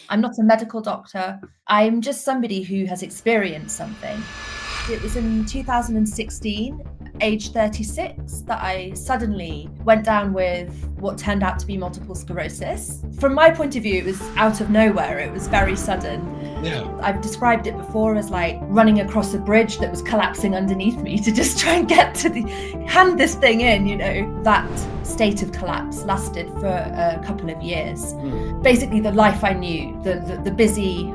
I'm not a medical doctor. I'm just somebody who has experienced something. It was in 2016, age 36, that I suddenly went down with what turned out to be multiple sclerosis. From my point of view, it was out of nowhere. It was very sudden. Yeah. I've described it before as like running across a bridge that was collapsing underneath me to just try and get to hand this thing in, you know. That state of collapse lasted for a couple of years. Basically, the life I knew, the busy,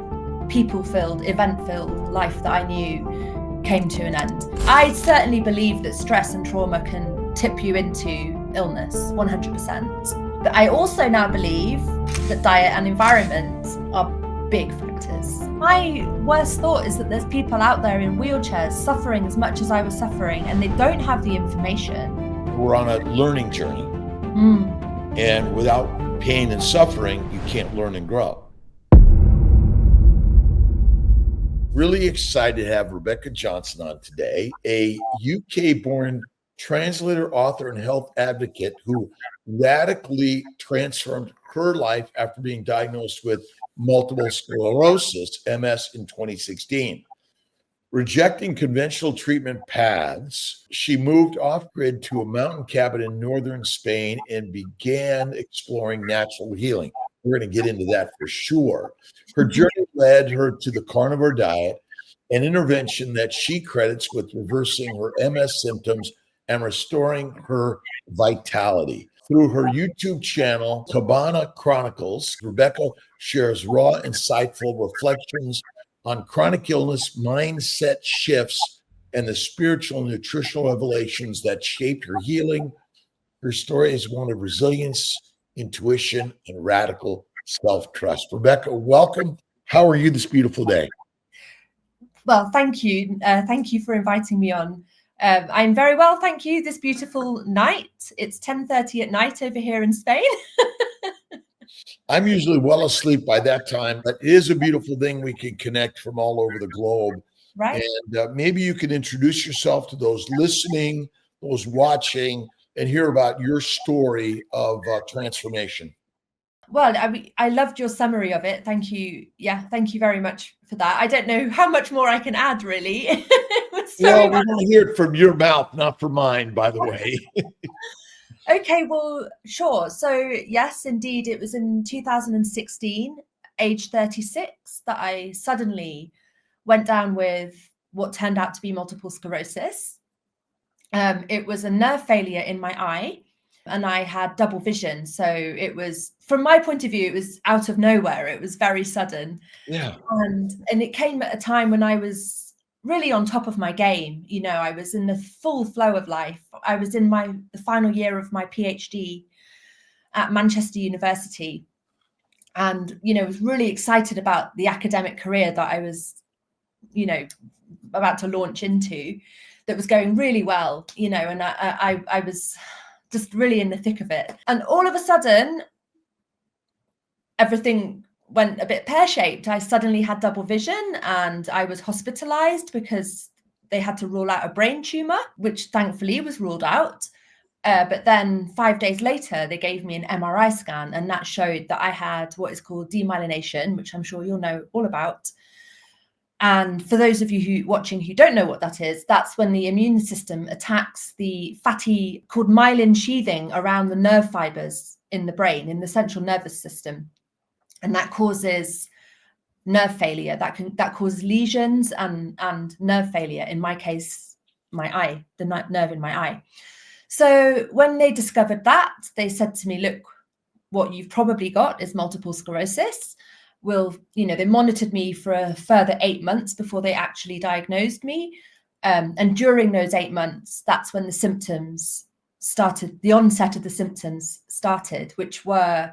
people-filled, event-filled life that I knew came to an end. I certainly believe that stress and trauma can tip you into illness, 100%. But I also now believe that diet and environment are big factors. My worst thought is that there's people out there in wheelchairs suffering as much as I was suffering, and they don't have the information. We're on a learning journey. And without pain and suffering, you can't learn and grow. Really excited to have Rebecca Johnson on today, a UK-born translator, author, and health advocate who radically transformed her life after being diagnosed with multiple sclerosis, MS, in 2016. Rejecting conventional treatment paths, she moved off-grid to a mountain cabin in northern Spain and began exploring natural healing. We're going to get into that for sure. Her journey led her to the carnivore diet, an intervention that she credits with reversing her MS symptoms and restoring her vitality. Through her YouTube channel, Cabana Chronicles, Rebecca shares raw, insightful reflections on chronic illness, mindset shifts, and the spiritual and nutritional revelations that shaped her healing. Her story is one of resilience, intuition, and radical self-trust. Rebecca, welcome. How are you this beautiful day? Well, thank you. Thank you for inviting me on. I'm very well, thank you. This beautiful night. It's 10:30 at night over here in Spain. I'm usually well asleep by that time, but it is a beautiful thing. We can connect from all over the globe. Right. And maybe you can introduce yourself to those listening, those watching, and hear about your story of transformation. Well, I loved your summary of it. Thank you. Yeah, thank you very much for that. I don't know how much more I can add, really. Well, we want to hear it from your mouth, not from mine, by the way. Okay, well, sure. So yes, indeed, it was in 2016, age 36, that I suddenly went down with what turned out to be multiple sclerosis. It was a nerve failure in my eye, and I had double vision. So it was, from my point of view, it was out of nowhere. It was very sudden. Yeah. And it came at a time when I was really on top of my game. You know, I was in the full flow of life. I was in the final year of my PhD at Manchester University, and, you know, was really excited about the academic career that I was, you know, about to launch into, that was going really well, you know, and I was just really in the thick of it. And all of a sudden, everything went a bit pear-shaped. I suddenly had double vision, and I was hospitalized because they had to rule out a brain tumor, which thankfully was ruled out. But then 5 days later, they gave me an MRI scan, and that showed that I had what is called demyelination, which I'm sure you'll know all about. And for those of you watching who don't know what that is, that's when the immune system attacks the fatty, called myelin sheathing, around the nerve fibers in the brain, in the central nervous system. And that causes nerve failure. That causes lesions and nerve failure. In my case, my eye, the nerve in my eye. So when they discovered that, they said to me, look, what you've probably got is multiple sclerosis. They monitored me for a further 8 months before they actually diagnosed me. And during those 8 months, that's when the symptoms started, the onset of the symptoms started, which were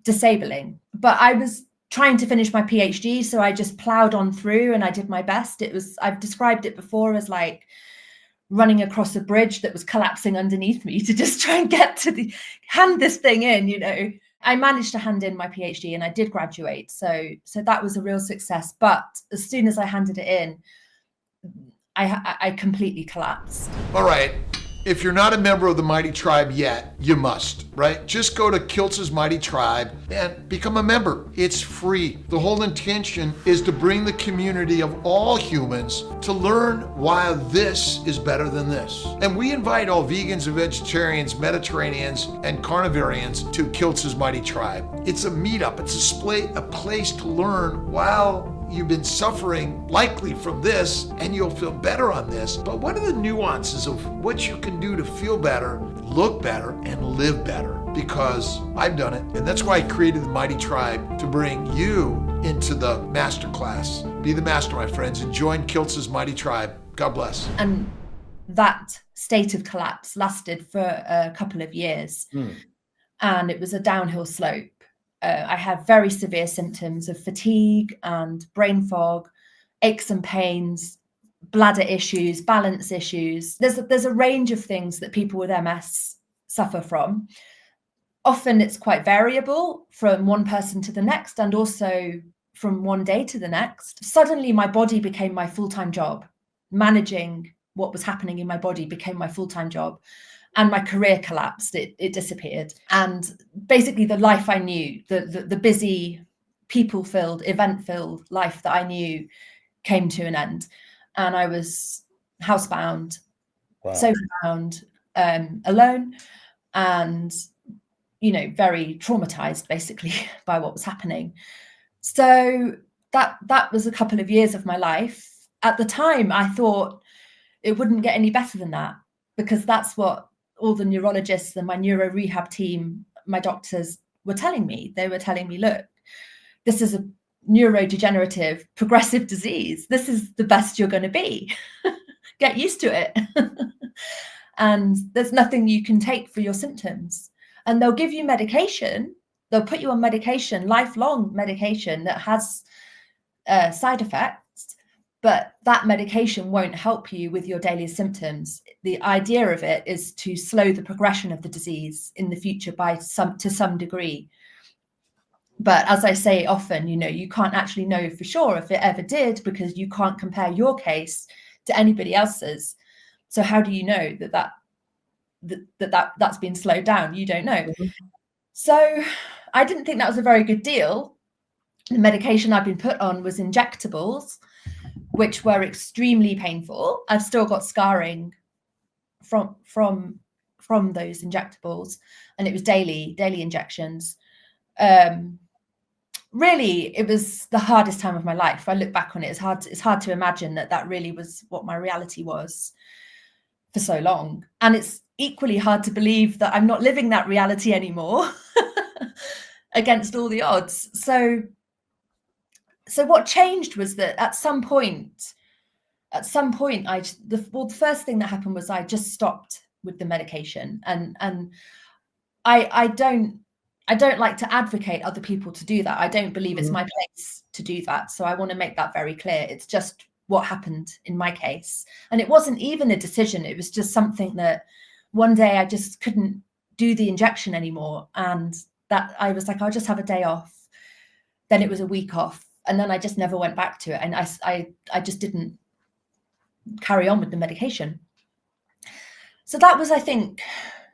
disabling. But I was trying to finish my PhD, so I just plowed on through and I did my best. I've described it before as like running across a bridge that was collapsing underneath me to just try and get to hand this thing in, you know. I managed to hand in my PhD and I did graduate. So that was a real success. But as soon as I handed it in, I completely collapsed. All right. If you're not a member of the Mighty Tribe yet, you must, right? Just go to Kiltz's Mighty Tribe and become a member. It's free. The whole intention is to bring the community of all humans to learn why this is better than this. And we invite all vegans and vegetarians, Mediterraneans, and carnivorians to Kiltz's Mighty Tribe. It's a meetup. It's a place to learn while you've been suffering likely from this, and you'll feel better on this. But what are the nuances of what you can do to feel better, look better, and live better? Because I've done it. And that's why I created the Mighty Tribe, to bring you into the masterclass. Be the master, my friends, and join Kiltz's Mighty Tribe. God bless. And that state of collapse lasted for a couple of years. And it was a downhill slope. I had very severe symptoms of fatigue and brain fog, aches and pains, bladder issues, balance issues. There's a range of things that people with MS suffer from. Often it's quite variable from one person to the next, and also from one day to the next. Suddenly my body became my full-time job. Managing what was happening in my body became my full-time job. And my career collapsed, it disappeared. And basically the life I knew, the busy, people-filled, event-filled life that I knew came to an end. And I was housebound, sober-bound, alone, and, very traumatized basically by what was happening. So that was a couple of years of my life. At the time, I thought it wouldn't get any better than that, because that's what all the neurologists and my neuro rehab team, my doctors, were telling me. They were telling me, look, this is a neurodegenerative progressive disease. This is the best you're going to be. Get used to it. And there's nothing you can take for your symptoms. And they'll give you medication. They'll put you on medication, lifelong medication that has side effects. But that medication won't help you with your daily symptoms. The idea of it is to slow the progression of the disease in the future to some degree. But as I say often, you can't actually know for sure if it ever did, because you can't compare your case to anybody else's. So how do you know that's been slowed down? You don't know. So I didn't think that was a very good deal. The medication I've been put on was injectables, which were extremely painful. I've still got scarring from those injectables, and it was daily injections. Really, it was the hardest time of my life. If I look back on it, it's hard to imagine that really was what my reality was for so long. And it's equally hard to believe that I'm not living that reality anymore against all the odds. So what changed was that at some point, the first thing that happened was I just stopped with the medication, and I don't like to advocate other people to do that. I don't believe it's my place to do that. So I want to make that very clear. It's just what happened in my case. And it wasn't even a decision. It was just something that one day I just couldn't do the injection anymore. And that I was like, I'll just have a day off. Then it was a week off. And then I just never went back to it. And I just didn't carry on with the medication. So that was, I think,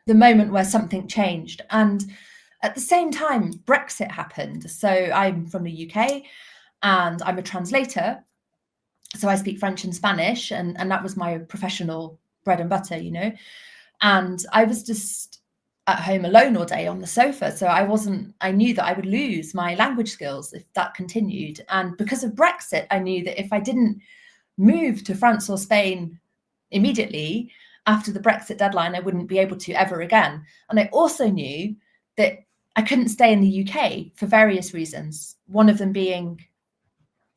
the moment where something changed. And at the same time, Brexit happened. So I'm from the UK and I'm a translator. So I speak French and Spanish, and that was my professional bread and butter, And I was just at home alone all day on the sofa. So I knew that I would lose my language skills if that continued. And because of Brexit, I knew that if I didn't move to France or Spain immediately after the Brexit deadline, I wouldn't be able to ever again. And I also knew that I couldn't stay in the UK for various reasons. One of them being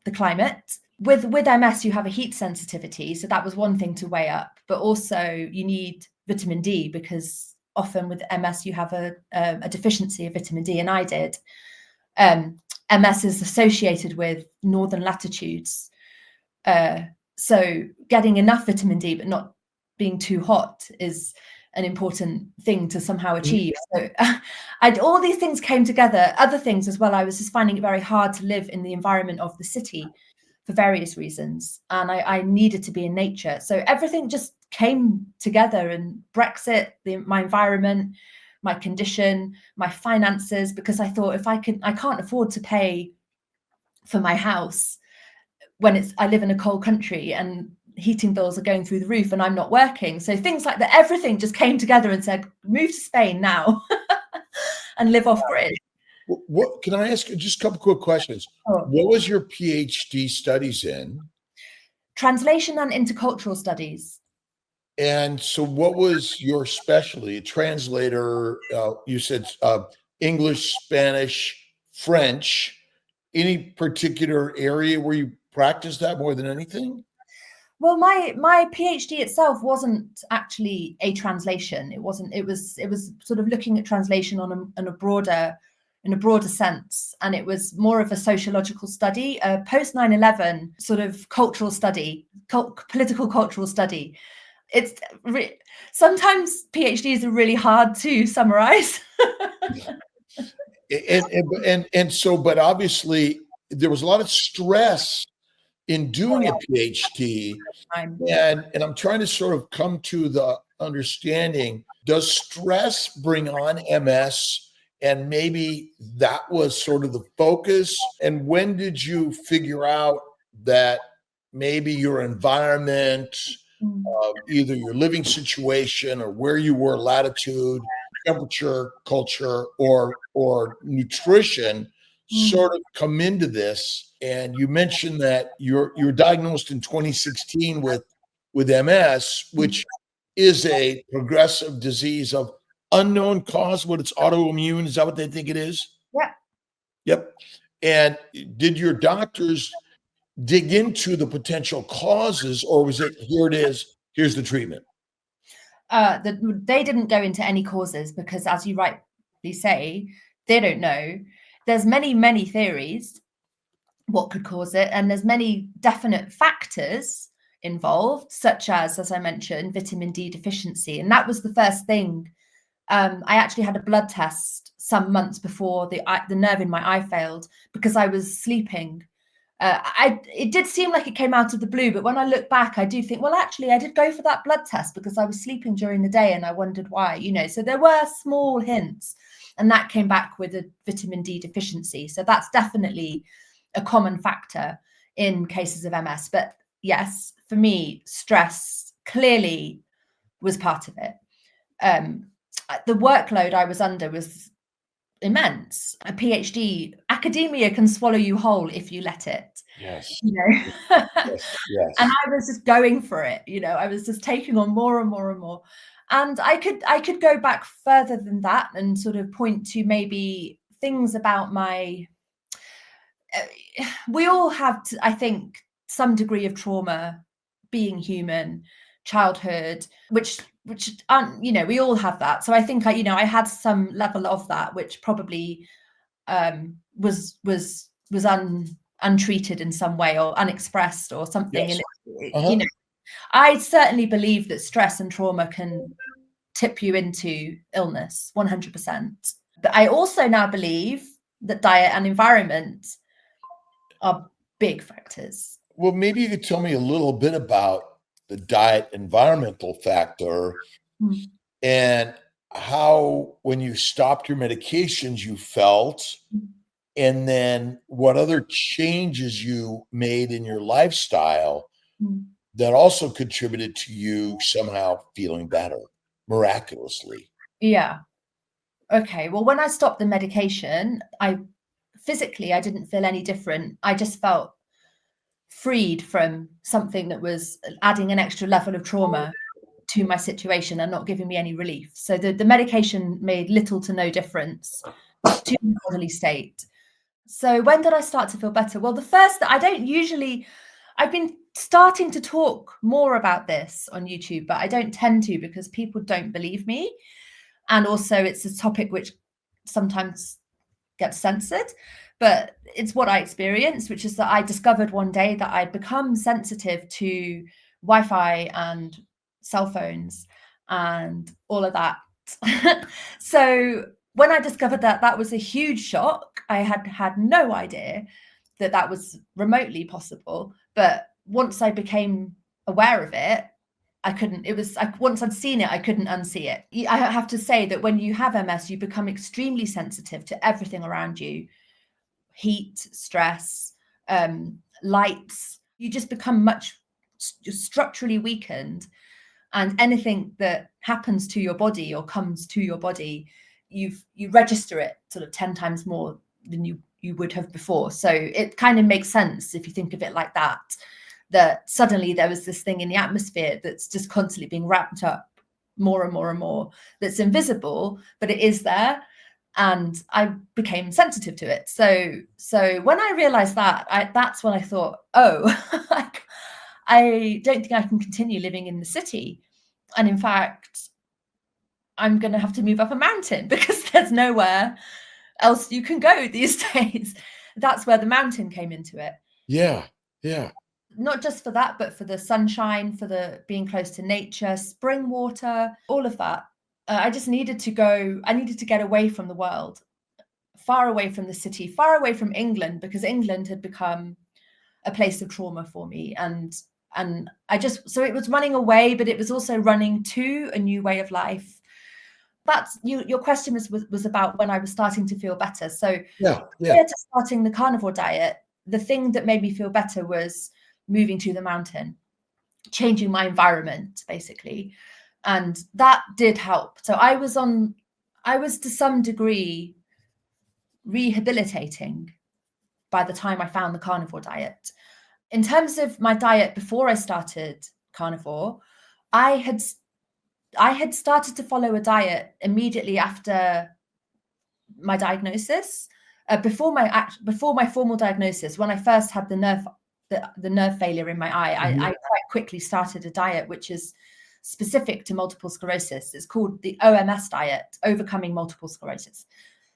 the climate. With MS, you have a heat sensitivity. So that was one thing to weigh up, but also you need vitamin D, because often with MS, you have a deficiency of vitamin D, and I did. MS is associated with northern latitudes. So getting enough vitamin D, but not being too hot, is an important thing to somehow achieve. So all these things came together. Other things as well, I was just finding it very hard to live in the environment of the city for various reasons. And I needed to be in nature. So everything just came together, and Brexit, my environment, my condition, my finances, because I thought I can't afford to pay for my house when I live in a cold country and heating bills are going through the roof and I'm not working. So things like that, everything just came together and said, move to Spain now and live off grid. What can I ask you just a couple quick questions? Oh. What was your PhD studies in? Translation and intercultural studies. And so what was your specialty? A translator, you said English, Spanish, French. Any particular area where you practiced that more than anything? Well, my PhD itself wasn't actually a translation. It wasn't. It was sort of looking at translation in a broader sense, and it was more of a sociological study, a post 9/11 sort of cultural study, political cultural study. It's sometimes PhDs are really hard to summarize. and so, but obviously there was a lot of stress in doing a PhD, and I'm trying to sort of come to the understanding, does stress bring on MS? And maybe that was sort of the focus. And when did you figure out that maybe your environment, either your living situation or where you were, latitude, temperature, culture, or nutrition sort of come into this? And you mentioned that you were diagnosed in 2016 with MS, which is a progressive disease of unknown cause. What, it's autoimmune? Is that what they think it is? Yeah. Yep. And did your doctors dig into the potential causes, or was it, here it is, here's the treatment? They didn't go into any causes because, as you rightly say, they don't know. There's many theories what could cause it, and there's many definite factors involved, such as I mentioned, vitamin D deficiency. And that was the first thing. I actually had a blood test some months before the nerve in my eye failed because I was sleeping. It did seem like it came out of the blue, but when I look back, I do think, well, actually, I did go for that blood test because I was sleeping during the day and I wondered why, so there were small hints, and that came back with a vitamin D deficiency. So that's definitely a common factor in cases of MS. But yes, for me, stress clearly was part of it. The workload I was under was immense. A PhD, academia can swallow you whole if you let it. Yes. Yes. And I was just going for it. I was just taking on more and more and more. And I could go back further than that and sort of point to maybe things about we all have, I think, some degree of trauma, being human, childhood, which aren't, we all have that. So I think I had some level of that, which probably was untreated in some way, or unexpressed or something. Yes. And I certainly believe that stress and trauma can tip you into illness 100%. But I also now believe that diet and environment are big factors. Well, maybe you could tell me a little bit about the diet environmental factor and how, when you stopped your medications, you felt, and then what other changes you made in your lifestyle that also contributed to you somehow feeling better miraculously. Yeah. Okay. Well, when I stopped the medication, physically, I didn't feel any different. I just felt freed from something that was adding an extra level of trauma to my situation and not giving me any relief. So the medication made little to no difference to my bodily state. So when did I start to feel better? Well, I've been starting to talk more about this on YouTube, but I don't tend to because people don't believe me. And also it's a topic which sometimes gets censored, but it's what I experienced, which is that I discovered one day that I'd become sensitive to Wi-Fi and cell phones and all of that. So when I discovered that was a huge shock. I had no idea. that was remotely possible. But once I became aware of it, I couldn't, it was like, once I'd seen it, I couldn't unsee it. I have to say that when you have MS, you become extremely sensitive to everything around you. Heat, stress, lights. You just become much structurally weakened. And anything that happens to your body or comes to your body, you register it sort of 10 times more than you would have before. So it kind of makes sense if you think of it like that, that suddenly there was this thing in the atmosphere that's just constantly being wrapped up more and more and more, that's invisible, but it is there. And I became sensitive to it. So when I realized that, that's when I thought, oh, I don't think I can continue living in the city. And in fact, I'm going to have to move up a mountain because there's nowhere else you can go these days. That's where the mountain came into it. Yeah. Yeah. Not just for that, but for the sunshine, for the being close to nature, spring water, all of that. I just needed to go. I needed to get away from the world, far away from the city, far away from England, because England had become a place of trauma for me. And so it was running away, but it was also running to a new way of life. That's your question was about when I was starting to feel better. So prior to starting the carnivore diet, the thing that made me feel better was moving to the mountain, changing my environment, basically. And that did help. So I was to some degree rehabilitating by the time I found the carnivore diet. In terms of my diet before I started carnivore, I had started to follow a diet immediately after my diagnosis. Before my formal diagnosis, when I first had the nerve failure in my eye, I quite quickly started a diet which is specific to multiple sclerosis. It's called the OMS diet, Overcoming Multiple Sclerosis.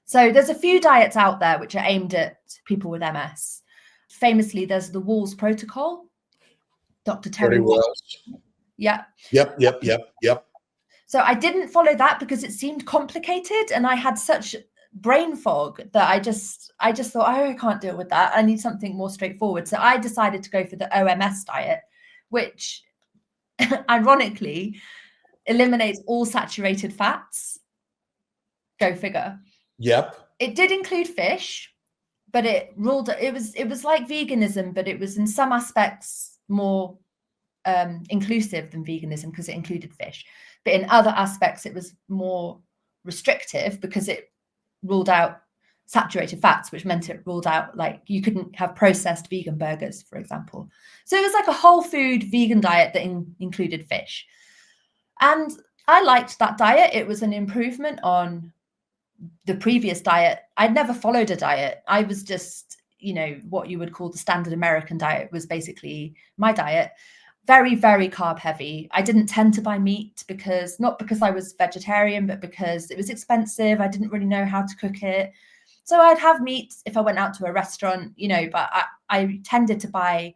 So there's a few diets out there which are aimed at people with MS. Famously, there's the Walls Protocol. Dr. Terry Walls. Yeah. Yep. So I didn't follow that because it seemed complicated, and I had such brain fog that I just thought, oh, I can't deal with that. I need something more straightforward. So I decided to go for the OMS diet, which ironically eliminates all saturated fats. Go figure. Yep. It did include fish, but it was like veganism, but it was in some aspects more inclusive than veganism because it included fish. But in other aspects, it was more restrictive because it ruled out saturated fats, which meant it ruled out, like, you couldn't have processed vegan burgers, for example. So it was like a whole food vegan diet that included fish. And I liked that diet. It was an improvement on the previous diet. I'd never followed a diet. I was just, what you would call the standard American diet was basically my diet. Very, very carb heavy. I didn't tend to buy meat not because I was vegetarian, but because it was expensive. I didn't really know how to cook it. So I'd have meat if I went out to a restaurant, but I tended to buy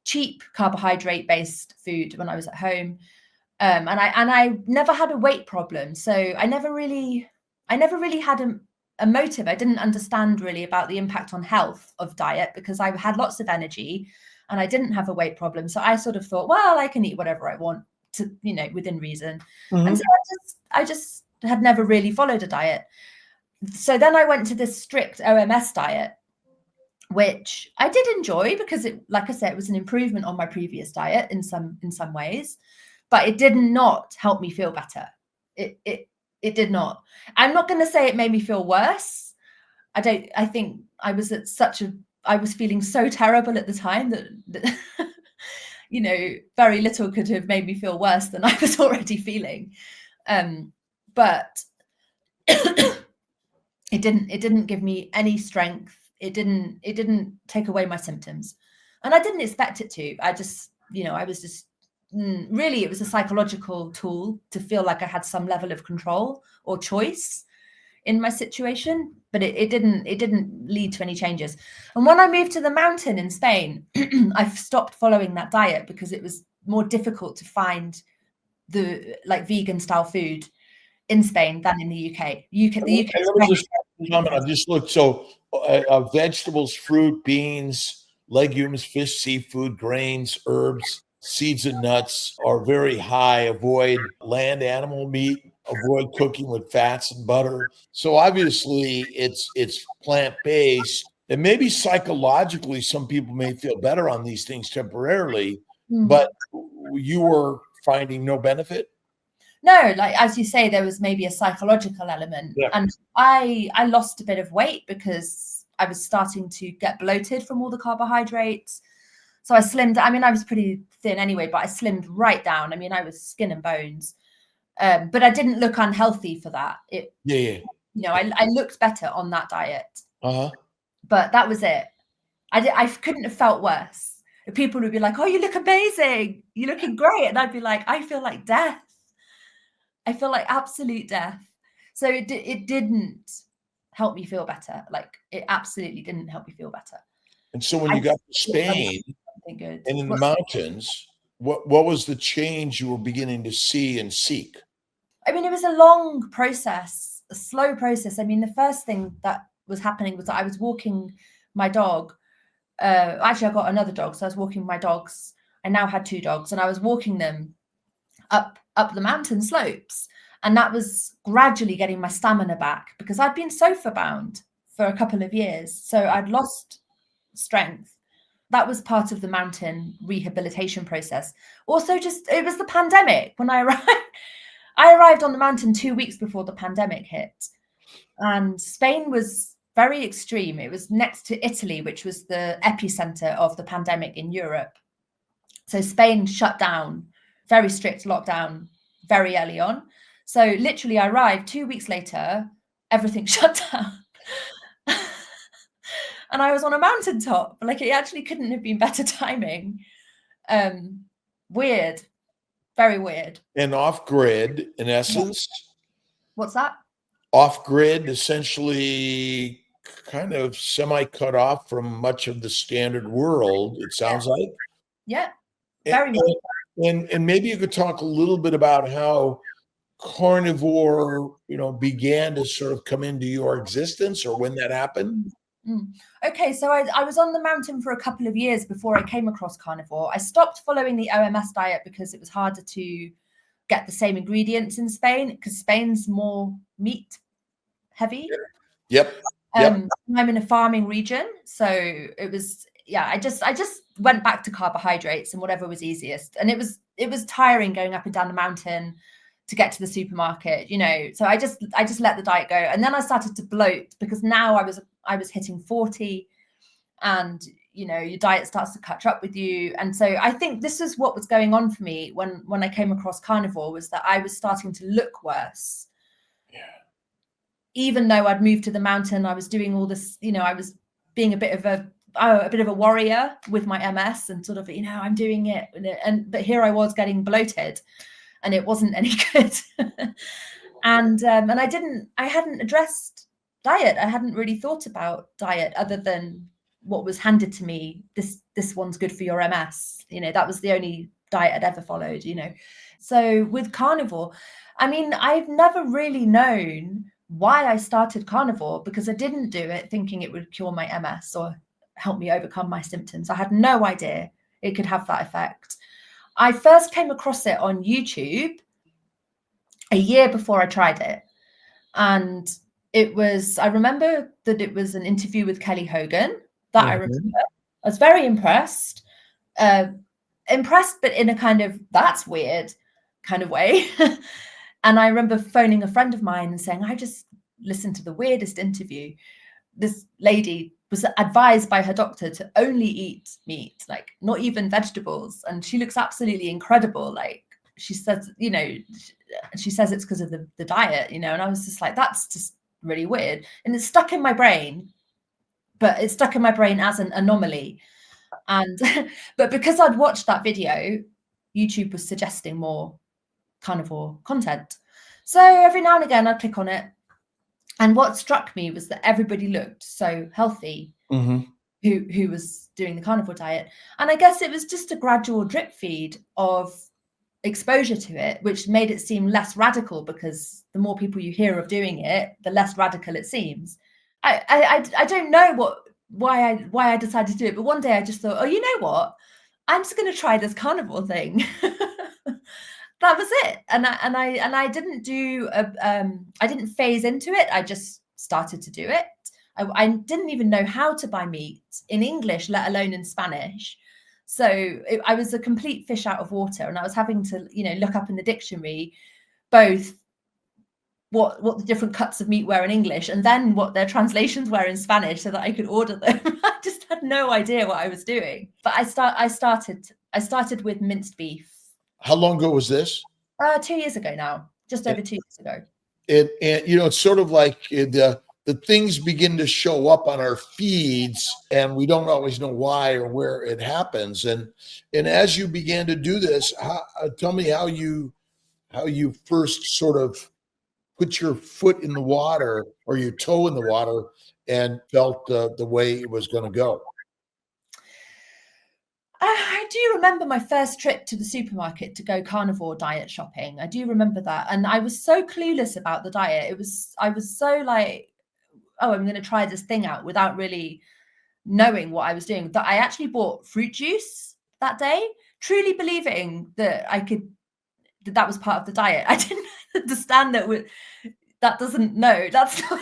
cheap carbohydrate-based food when I was at home. And I never had a weight problem. So I never really had a motive. I didn't understand really about the impact on health of diet because I had lots of energy and I didn't have a weight problem. So I sort of thought, well, I can eat whatever I want to, within reason. Mm-hmm. And so I just had never really followed a diet. So then I went to this strict OMS diet, which I did enjoy because it, like I said, it was an improvement on my previous diet in some ways, but it did not help me feel better. It did not. I'm not going to say it made me feel worse. I think I was I was feeling so terrible at the time that very little could have made me feel worse than I was already feeling. But it didn't give me any strength. It didn't take away my symptoms, and I didn't expect it to. I just, I was just really, it was a psychological tool to feel like I had some level of control or choice in my situation, but it didn't lead to any changes. And when I moved to the mountain in Spain, I stopped following that diet because it was more difficult to find the vegan style food in Spain than in the UK. The UK comment. I've just looked. So vegetables, fruit, beans, legumes, fish, seafood, grains, herbs, seeds and nuts are very high. Avoid land animal meat. Avoid cooking with fats and butter. So obviously it's plant-based. And maybe psychologically, some people may feel better on these things temporarily, but you were finding no benefit? No, like as you say, there was maybe a psychological element. Yeah. And I lost a bit of weight because I was starting to get bloated from all the carbohydrates. So I slimmed. I mean, I was pretty thin anyway, but I slimmed right down. I mean, I was skin and bones. But I didn't look unhealthy for that. You know, I looked better on that diet. But that was it. I couldn't have felt worse. People would be like, "Oh, you look amazing. You're looking great," and I'd be like, "I feel like death. I feel like absolute death." So it didn't help me feel better. Like it absolutely didn't help me feel better. And so when you got to Spain and in the mountains, what was the change you were beginning to see and seek? I mean, it was a long process, a slow process. I mean, the first thing that was happening was that I was walking my dog. Actually, I got another dog, so I was walking my dogs. I now had 2 dogs, and I was walking them up the mountain slopes, and that was gradually getting my stamina back because I'd been sofa bound for a couple of years, so I'd lost strength. That was part of the mountain rehabilitation process. Also, it was the pandemic when I arrived. I arrived on the mountain 2 weeks before the pandemic hit, and Spain was very extreme. It was next to Italy, which was the epicenter of the pandemic in Europe. So Spain shut down, very strict lockdown very early on. So literally I arrived 2 weeks later, everything shut down. And I was on a mountaintop. Like it actually couldn't have been better timing. Weird. Very weird. And off-grid, in essence? What's that? Off-grid, essentially kind of semi-cut off from much of the standard world, it sounds like. Yeah, very much. And maybe you could talk a little bit about how carnivore, began to sort of come into your existence or when that happened. Okay, so I was on the mountain for a couple of years before I came across carnivore. I stopped following the OMS diet because it was harder to get the same ingredients in Spain because Spain's more meat heavy. Yep. I'm in a farming region, so it was I just went back to carbohydrates and whatever was easiest. And it was tiring going up and down the mountain to get to the supermarket, So I just let the diet go. And then I started to bloat because now I was hitting 40 and, your diet starts to catch up with you. And so I think this is what was going on for me when I came across carnivore was that I was starting to look worse. Yeah. Even though I'd moved to the mountain, I was doing all this, I was being a bit of a warrior with my MS and sort of, I'm doing it. But here I was getting bloated and it wasn't any good. And I hadn't addressed diet. I hadn't really thought about diet other than what was handed to me. This one's good for your MS. That was the only diet I'd ever followed, So with carnivore, I mean, I've never really known why I started carnivore because I didn't do it thinking it would cure my MS or help me overcome my symptoms. I had no idea it could have that effect. I first came across it on YouTube a year before I tried it. And I remember that it was an interview with Kelly Hogan that I remember. I was very impressed. Impressed, but in a kind of, that's weird kind of way. And I remember phoning a friend of mine and saying, I just listened to the weirdest interview. This lady was advised by her doctor to only eat meat, like not even vegetables. And she looks absolutely incredible. Like she says, she says it's because of the diet, and I was just like, that's just really weird. And it's stuck in my brain, but it's stuck in my brain as an anomaly. And, but because I'd watched that video, YouTube was suggesting more carnivore content. So every now and again I'd click on it. And what struck me was that everybody looked so healthy who was doing the carnivore diet. And I guess it was just a gradual drip feed of exposure to it, which made it seem less radical because the more people you hear of doing it, the less radical it seems. I don't know why I decided to do it, but one day I just thought, oh, you know what? I'm just going to try this carnivore thing. That was it. And I didn't do I didn't phase into it. I just started to do it. I didn't even know how to buy meat in English, let alone in Spanish. So I was a complete fish out of water, and I was having to, look up in the dictionary both what the different cuts of meat were in English and then what their translations were in Spanish so that I could order them. I just had no idea what I was doing. But I started with minced beef. How long ago was this? 2 years ago now, just over 2 years ago. And it's sort of like the things begin to show up on our feeds, and we don't always know why or where it happens. And as you began to do this, tell me how you first sort of put your foot in the water or your toe in the water and felt the way it was going to go. I do remember my first trip to the supermarket to go carnivore diet shopping. I do remember that. And I was so clueless about the diet. I was so like, oh, I'm going to try this thing out without really knowing what I was doing. That I actually bought fruit juice that day, truly believing that that was part of the diet. I didn't understand that doesn't know. That's not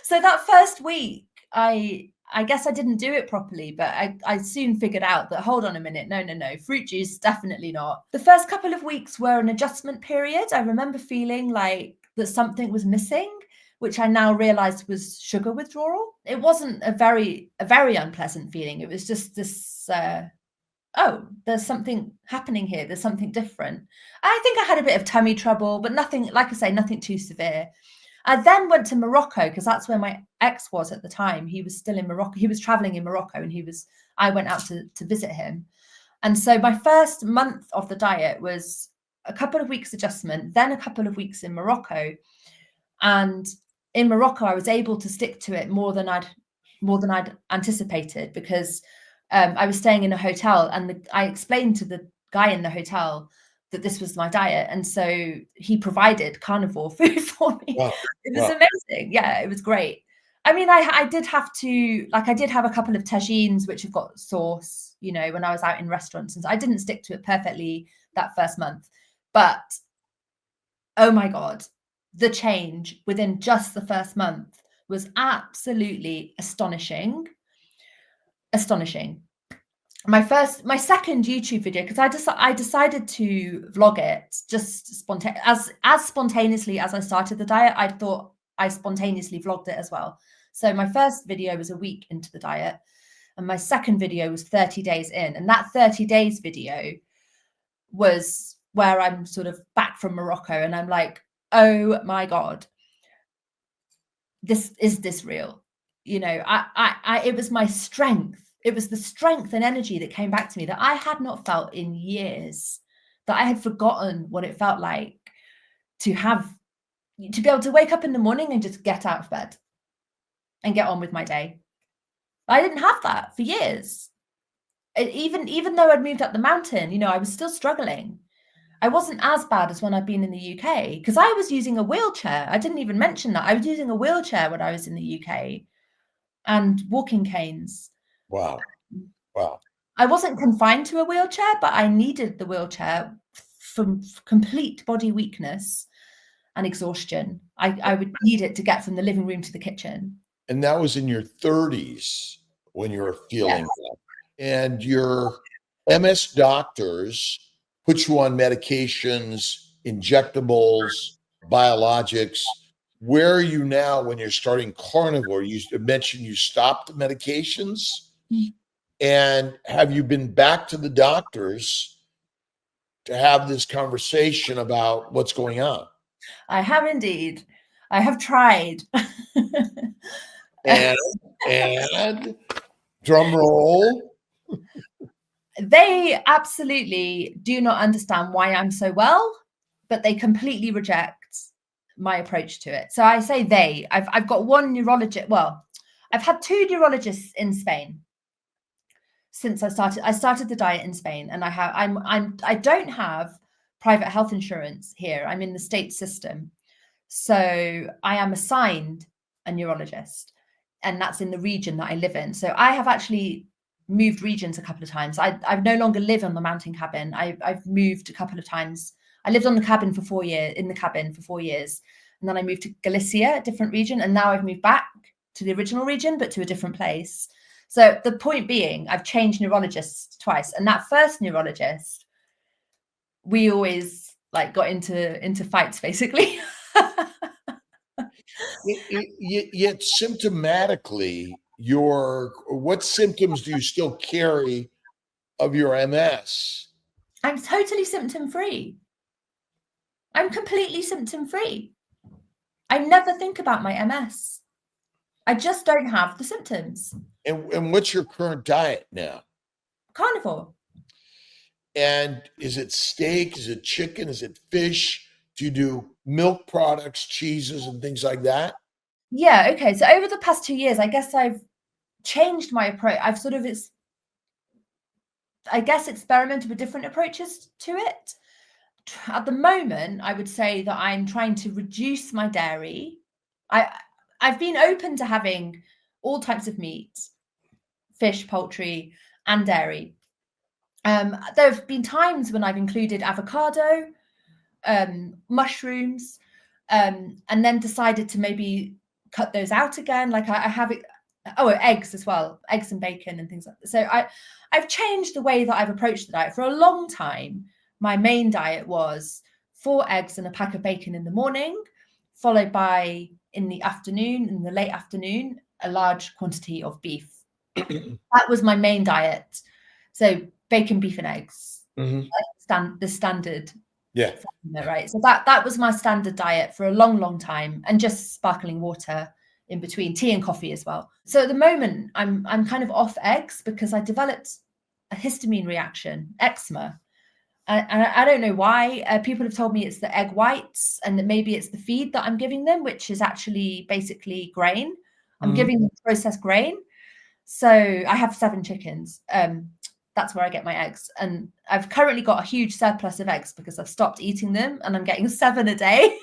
so that first week, I guess I didn't do it properly, but I soon figured out that, hold on a minute, no, fruit juice, definitely not. The first couple of weeks were an adjustment period. I remember feeling like that something was missing, which I now realized was sugar withdrawal. It wasn't a very unpleasant feeling. It was just this, oh, there's something happening here. There's something different. I think I had a bit of tummy trouble, but nothing, like I say, nothing too severe. I then went to Morocco because that's where my ex was at the time. He was still in Morocco. He was traveling in Morocco, and I went out to visit him. And so my first month of the diet was a couple of weeks adjustment, then a couple of weeks in Morocco. And in Morocco, I was able to stick to it more than I'd anticipated, because I was staying in a hotel, and I explained to the guy in the hotel that this was my diet, and so he provided carnivore food for me. Wow. It was amazing. Yeah, it was great. I mean, I did have a couple of tagines which have got sauce, when I was out in restaurants, and so I didn't stick to it perfectly that first month, but oh my God, the change within just the first month was absolutely astonishing. My second YouTube video, because I decided to vlog it just as spontaneously as I started the diet. I thought I spontaneously vlogged it as well. So my first video was a week into the diet, and my second video was 30 days in. And that 30 days video was where I'm sort of back from Morocco, and I'm like, oh my God, is this real? It was my strength. It was the strength and energy that came back to me that I had not felt in years, that I had forgotten what it felt like to be able to wake up in the morning and just get out of bed and get on with my day. I didn't have that for years. Even though I'd moved up the mountain, I was still struggling. I wasn't as bad as when I'd been in the UK, because I was using a wheelchair. I didn't even mention that. I was using a wheelchair when I was in the UK, and walking canes. Wow. I wasn't confined to a wheelchair, but I needed the wheelchair from complete body weakness and exhaustion. I would need it to get from the living room to the kitchen. And that was in your 30s when you were feeling that. And your MS doctors put you on medications, injectables, biologics. Where are you now when you're starting carnivore? You mentioned you stopped the medications. Mm-hmm. And have you been back to the doctors to have this conversation about what's going on? I have indeed. I have tried. and drum roll. They absolutely do not understand why I'm so well, but they completely reject my approach to it. So I say I've got one neurologist. Well, I've had two neurologists in Spain since I started the diet in Spain, and I don't have private health insurance here. I'm in the state system, so I am assigned a neurologist, and that's in the region that I live in. So I have actually moved regions a couple of times. I no longer live on the mountain cabin. I've moved a couple of times. I lived in the cabin for 4 years, and then I moved to Galicia, a different region, and now I've moved back to the original region, but to a different place. So the point being, I've changed neurologists twice, and that first neurologist, we always like got into fights, basically. Yet symptomatically, what symptoms do you still carry of your MS? I'm totally symptom-free. I'm completely symptom-free. I never think about my MS. I just don't have the symptoms. And what's your current diet now? Carnivore. And is it steak? Is it chicken? Is it fish? Do you do milk products, cheeses, and things like that? Yeah, okay. So over the past 2 years, I guess I've changed my approach. I've sort of, experimented with different approaches to it. At the moment, I would say that I'm trying to reduce my dairy. I've been open to having all types of meat, fish, poultry, and dairy. There have been times when I've included avocado, mushrooms, and then decided to maybe cut those out again. Like I have it. Oh, eggs as well, eggs and bacon and things like that. So I've changed the way that I've approached the diet. For a long time, my main diet was 4 eggs and a pack of bacon in the morning, followed by in the late afternoon, a large quantity of beef. That was my main diet. So bacon, beef, and eggs. Mm-hmm. The standard. Yeah. Right. So that was my standard diet for a long, long time, and just sparkling water in between, tea and coffee as well. So at the moment, I'm kind of off eggs because I developed a histamine reaction, eczema. And I don't know why. People have told me it's the egg whites and that maybe it's the feed that I'm giving them, which is actually basically grain. I'm giving them processed grain. So I have 7 chickens. That's where I get my eggs. And I've currently got a huge surplus of eggs because I've stopped eating them and I'm getting 7 a day.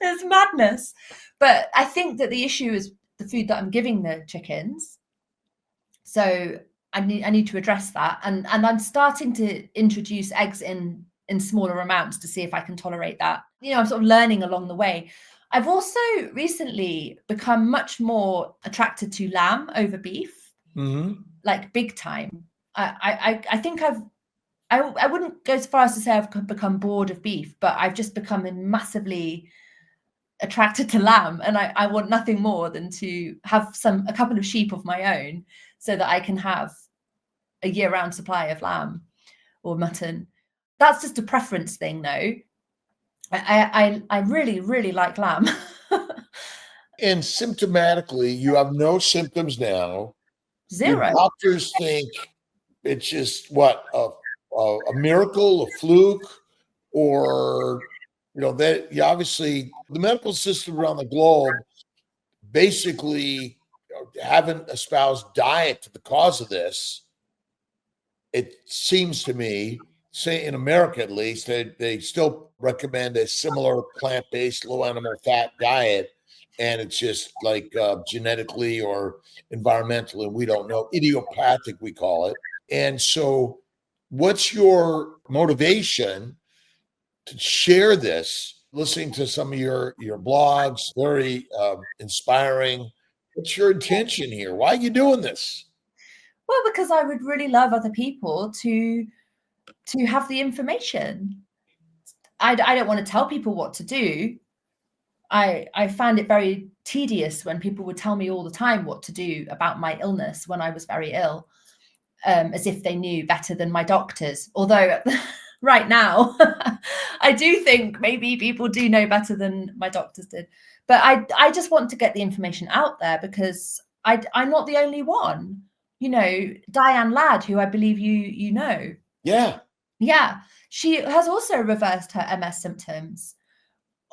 It's madness. But I think that the issue is the food that I'm giving the chickens. So I need to address that. And I'm starting to introduce eggs in smaller amounts to see if I can tolerate that. I'm sort of learning along the way. I've also recently become much more attracted to lamb over beef, like big time. I think I wouldn't go as far as to say I've become bored of beef, but I've just become massively attracted to lamb, and I want nothing more than to have a couple of sheep of my own so that I can have a year-round supply of lamb or mutton. That's just a preference thing, though. I really, really like lamb. And symptomatically, you have no symptoms now. 0. Your doctors think it's just a miracle, a fluke, or that you obviously the medical system around the globe basically haven't espoused diet to the cause of this. It seems to me, say in America at least, they still recommend a similar plant-based, low animal fat diet, and it's just like genetically or environmentally, we don't know, idiopathic we call it. And so what's your motivation to share this? Listening to some of your blogs, very inspiring. What's your intention here? Why are you doing this? Well, because I would really love other people to have the information. I don't want to tell people what to do. I found it very tedious when people would tell me all the time what to do about my illness when I was very ill, as if they knew better than my doctors. Although right now, I do think maybe people do know better than my doctors did. But I just want to get the information out there because I'm not the only one. Diane Ladd, who I believe you know. Yeah. Yeah. She has also reversed her MS symptoms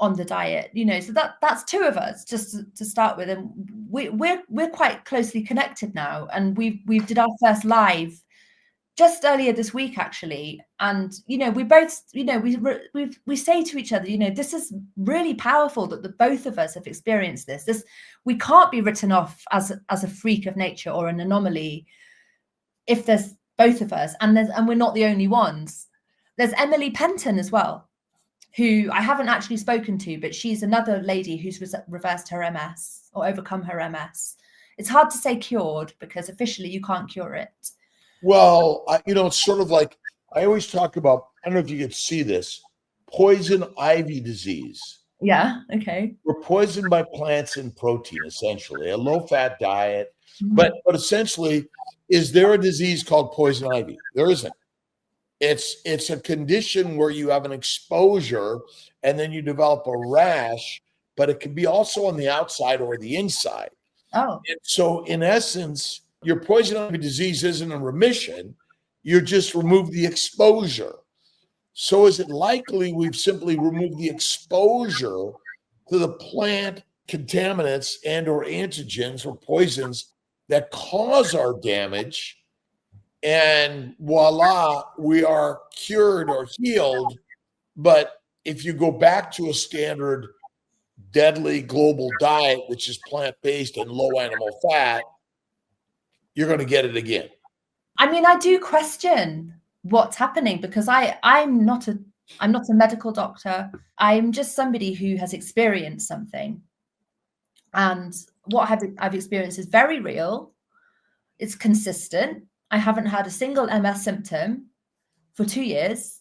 on the diet, so that's 2 of us just to start with. And we're quite closely connected now. And we did our first live just earlier this week, actually. And, we both, we say to each other, this is really powerful that the both of us have experienced this. We can't be written off as a freak of nature or an anomaly if there's both of us, and we're not the only ones. There's Emily Penton as well, who I haven't actually spoken to, but she's another lady who's reversed her MS or overcome her MS. It's hard to say cured because officially you can't cure it. Well, it's sort of like I always talk about, I don't know if you could see this, poison ivy disease. Yeah, okay. We're poisoned by plants and protein, essentially, a low-fat diet. But essentially, is there a disease called poison ivy? There isn't. It's a condition where you have an exposure and then you develop a rash, but it can be also on the outside or the inside. Oh. And so in essence, your poison ivy disease isn't in remission. You just remove the exposure. So is it likely we've simply removed the exposure to the plant contaminants and or antigens or poisons that cause our damage, and voila, we are cured or healed? But if you go back to a standard deadly global diet, which is plant-based and low animal fat, you're going to get it again. I mean, I do question what's happening because I'm not a medical doctor. I'm just somebody who has experienced something. And what I've experienced is very real. It's consistent. I haven't had a single MS symptom for 2 years.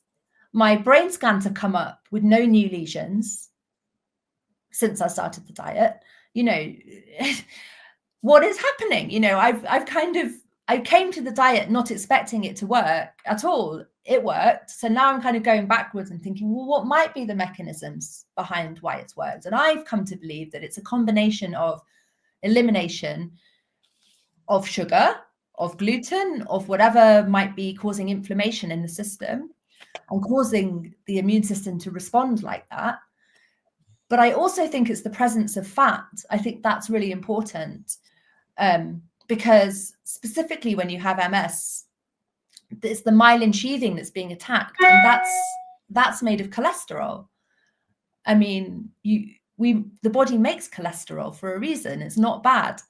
My brain scans have come up with no new lesions since I started the diet. What is happening? I came to the diet not expecting it to work at all. It worked. So now I'm kind of going backwards and thinking, well, what might be the mechanisms behind why it's worked? And I've come to believe that it's a combination of elimination of sugar, of gluten, of whatever might be causing inflammation in the system and causing the immune system to respond like that. But I also think it's the presence of fat. I think that's really important. Because specifically when you have MS, it's the myelin sheathing that's being attacked, and that's made of cholesterol. I mean, the body makes cholesterol for a reason. It's not bad,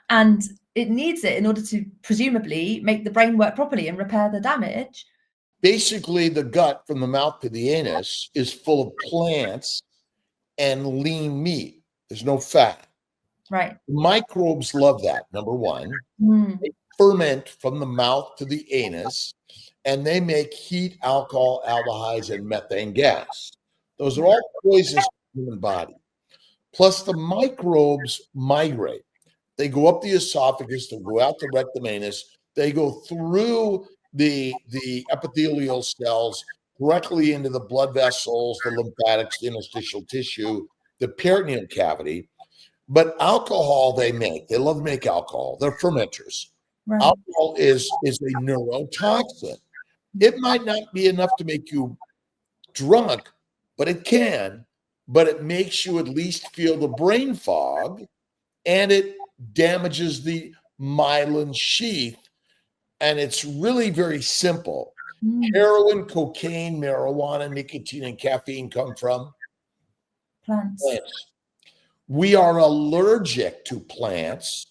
and it needs it in order to presumably make the brain work properly and repair the damage. Basically, the gut from the mouth to the anus is full of plants and lean meat. There's no fat. Right. Microbes love that, number one. They ferment from the mouth to the anus, and they make heat, alcohol, aldehydes, and methane gas. Those are all poisons for the human body. Plus, the microbes migrate. They go up the esophagus, they go out the rectum anus, they go through the epithelial cells directly into the blood vessels, the lymphatics, the interstitial tissue, the peritoneal cavity. But alcohol they love to make alcohol. They're fermenters. Right. Alcohol is a neurotoxin. It might not be enough to make you drunk, but it can. But it makes you at least feel the brain fog, and it damages the myelin sheath. And it's really very simple. Heroin, cocaine, marijuana, nicotine, and caffeine come from plants. We are allergic to plants,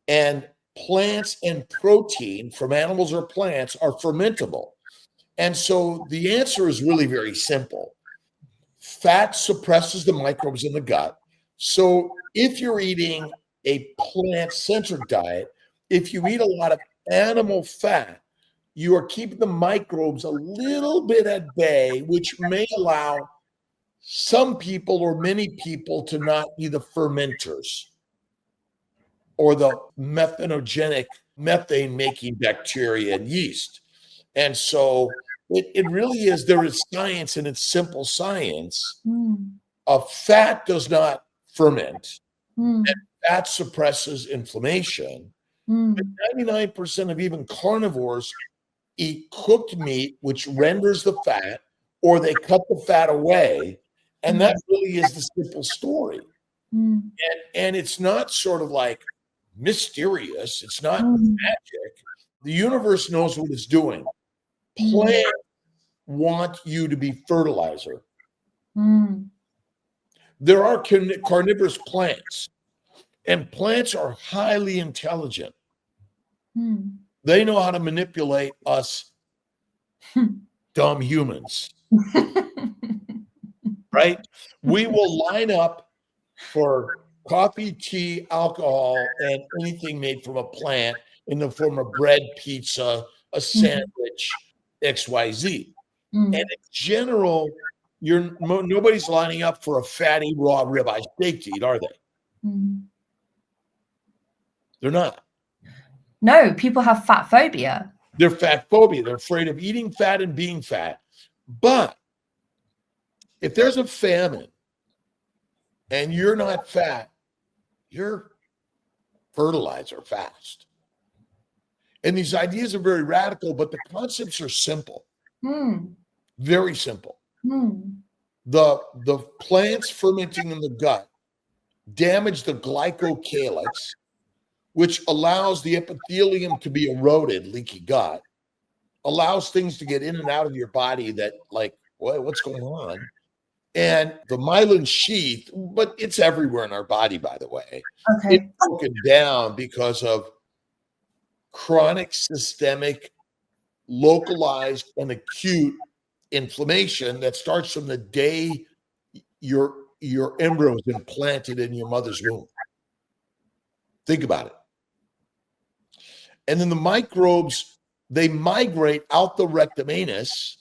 and plants and protein from animals or plants are fermentable. And so the answer is really very simple. Fat suppresses the microbes in the gut. So if you're eating a plant-centered diet, if you eat a lot of animal fat, you are keeping the microbes a little bit at bay, which may allow some people or many people to not be the fermenters or the methanogenic methane-making bacteria and yeast. And so it really is, there is science, and it's simple science. Fat does not ferment, and fat suppresses inflammation. But 99% of even carnivores eat cooked meat, which renders the fat, or they cut the fat away. And that really is the simple story. And it's not sort of like mysterious. It's not magic. The universe knows what it's doing. Plants want you to be fertilizer. There are carnivorous plants, and plants are highly intelligent. They know how to manipulate us dumb humans. Right? We will line up for coffee, tea, alcohol, and anything made from a plant in the form of bread, pizza, a sandwich, XYZ. And in general, nobody's lining up for a fatty raw ribeye steak to eat, are they? They're not. No, people have fat phobia. They're fat phobia. They're afraid of eating fat and being fat. But if there's a famine and you're not fat, you're fertilizer fast. And these ideas are very radical, but the concepts are simple. Very simple. The plants fermenting in the gut damage the glycocalyx, which allows the epithelium to be eroded, leaky gut, allows things to get in and out of your body that, like, what's going on? And the myelin sheath, but it's everywhere in our body, by the way. Okay. It's broken down because of chronic, systemic, localized, and acute inflammation that starts from the day your embryo is implanted in your mother's womb. Think about it. And then the microbes, they migrate out the rectum anus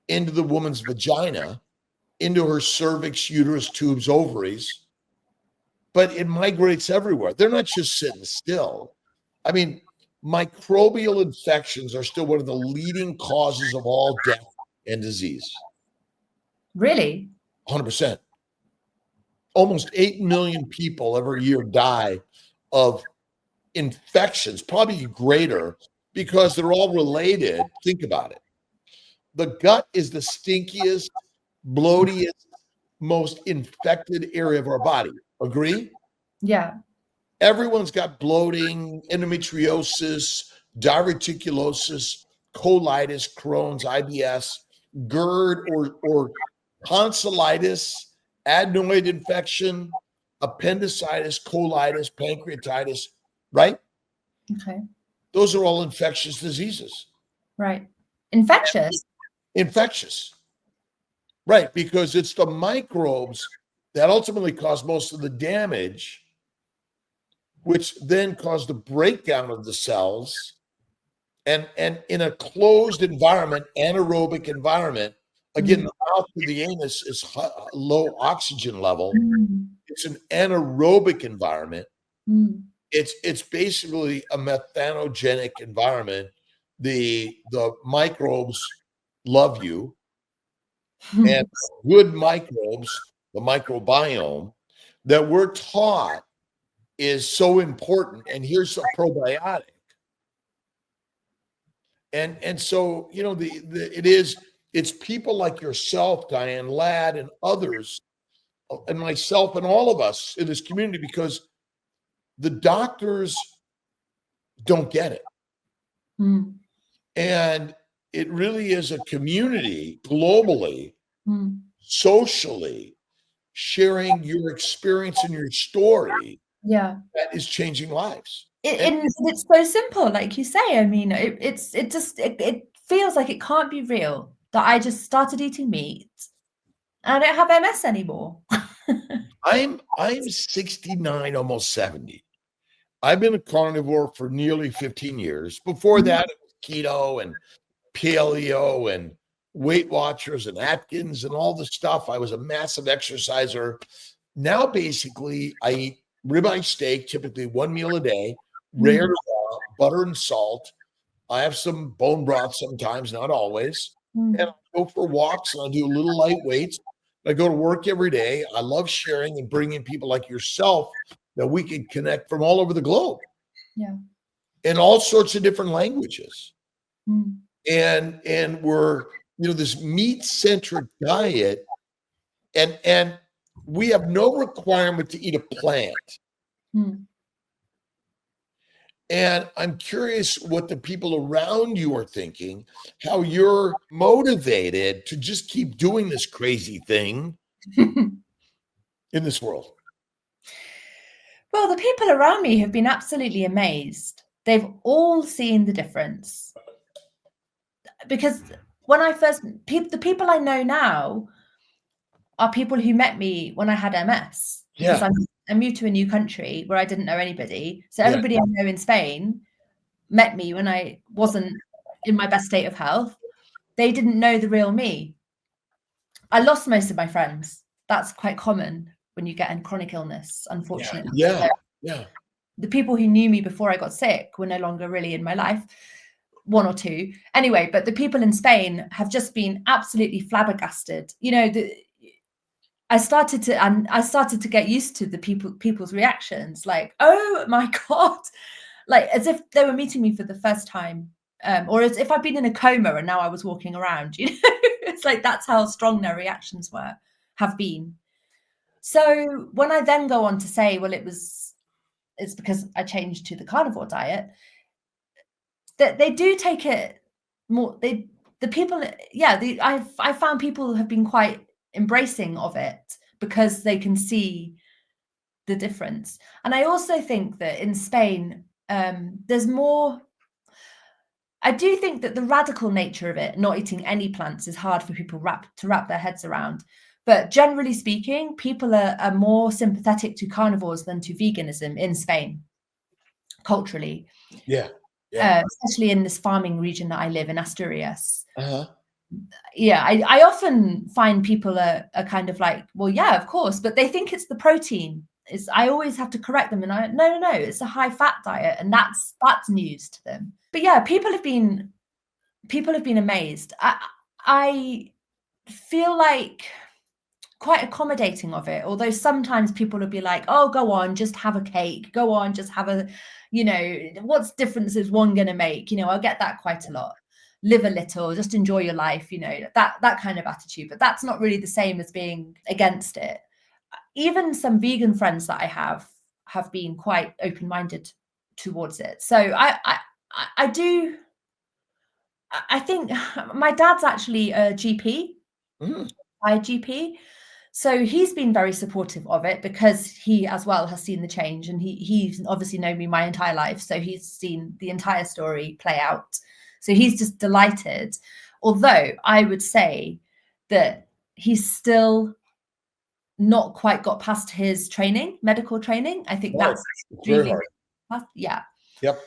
into the woman's vagina, into her cervix, uterus, tubes, ovaries, but it migrates everywhere. They're not just sitting still. I mean, microbial infections are still one of the leading causes of all death and disease. Really? 100%. Almost 8 million people every year die of infections, probably greater, because they're all related. Think about it. The gut is the stinkiest, bloatiest, most infected area of our body. Agree? Yeah. Everyone's got bloating, endometriosis, diverticulosis, colitis, Crohn's, IBS, GERD, or tonsillitis, adenoid infection, appendicitis, colitis, pancreatitis, right? Okay. Those are all infectious diseases. Right. Infectious. Right, because it's the microbes that ultimately cause most of the damage, which then cause the breakdown of the cells. And in a closed environment, anaerobic environment, again, the mouth to the anus is low oxygen level. It's an anaerobic environment. It's basically a methanogenic environment. The microbes love you. And good microbes, the microbiome that we're taught is so important. And here's a probiotic. And so, you know, it's people like yourself, Diane Ladd, and others, and myself, and all of us in this community, because the doctors don't get it. And it really is a community globally, socially, sharing your experience and your story. Yeah. That is changing lives. It's so simple, like you say. I mean, it feels like it can't be real that I just started eating meat and I don't have MS anymore. I'm 69, almost 70. I've been a carnivore for nearly 15 years. Before that, it was keto and paleo and Weight Watchers and Atkins and all the stuff. I was a massive exerciser. Now, basically, I eat ribeye steak, typically one meal a day, rare butter and salt. I have some bone broth sometimes, not always. And I go for walks and I do a little light weights. I go to work every day. I love sharing and bringing people like yourself that we can connect from all over the globe. Yeah. In all sorts of different languages. And we're, you know, this meat-centric diet, and we have no requirement to eat a plant. And I'm curious what the people around you are thinking, how you're motivated to just keep doing this crazy thing in this world. Well, the people around me have been absolutely amazed. They've all seen the difference. Because when I first, the people I know now are people who met me when I had MS. Because I'm new to a new country where I didn't know anybody. So everybody I know in Spain met me when I wasn't in my best state of health. They didn't know the real me. I lost most of my friends. That's quite common when you get in chronic illness, unfortunately. Yeah. The people who knew me before I got sick were no longer really in my life. One or two. Anyway, but the people in Spain have just been absolutely flabbergasted. You know, I started to get used to the people's reactions, like, oh my God, like as if they were meeting me for the first time, or as if I'd been in a coma and now I was walking around, you know. It's like that's how strong their reactions have been. So when I then go on to say, well, it's because I changed to the carnivore diet, that they do take it more. I found people have been quite embracing of it because they can see the difference. And I also think that in Spain, there's more. I do think that the radical nature of it, not eating any plants, is hard for people to wrap their heads around. But generally speaking, people are more sympathetic to carnivores than to veganism in Spain, culturally. Yeah. Especially in this farming region that I live in, Asturias. Yeah, I often find people are kind of like, well, yeah, of course, but they think it's the protein. I always have to correct them, and no, it's a high fat diet, and that's news to them. But yeah, people have been amazed. I feel like quite accommodating of it, although sometimes people will be like, oh, go on, just have a cake, go on, just have a, you know, what's difference is one gonna make? You know, I'll get that quite a lot. Live a little, just enjoy your life, you know, that kind of attitude. But that's not really the same as being against it. Even some vegan friends that I have been quite open-minded towards it. So I think my dad's actually a GP, IGP. So he's been very supportive of it because he as well has seen the change, and he's obviously known me my entire life. So he's seen the entire story play out. So he's just delighted. Although I would say that he's still not quite got past his medical training. I think that's really hard. Yeah. Yep.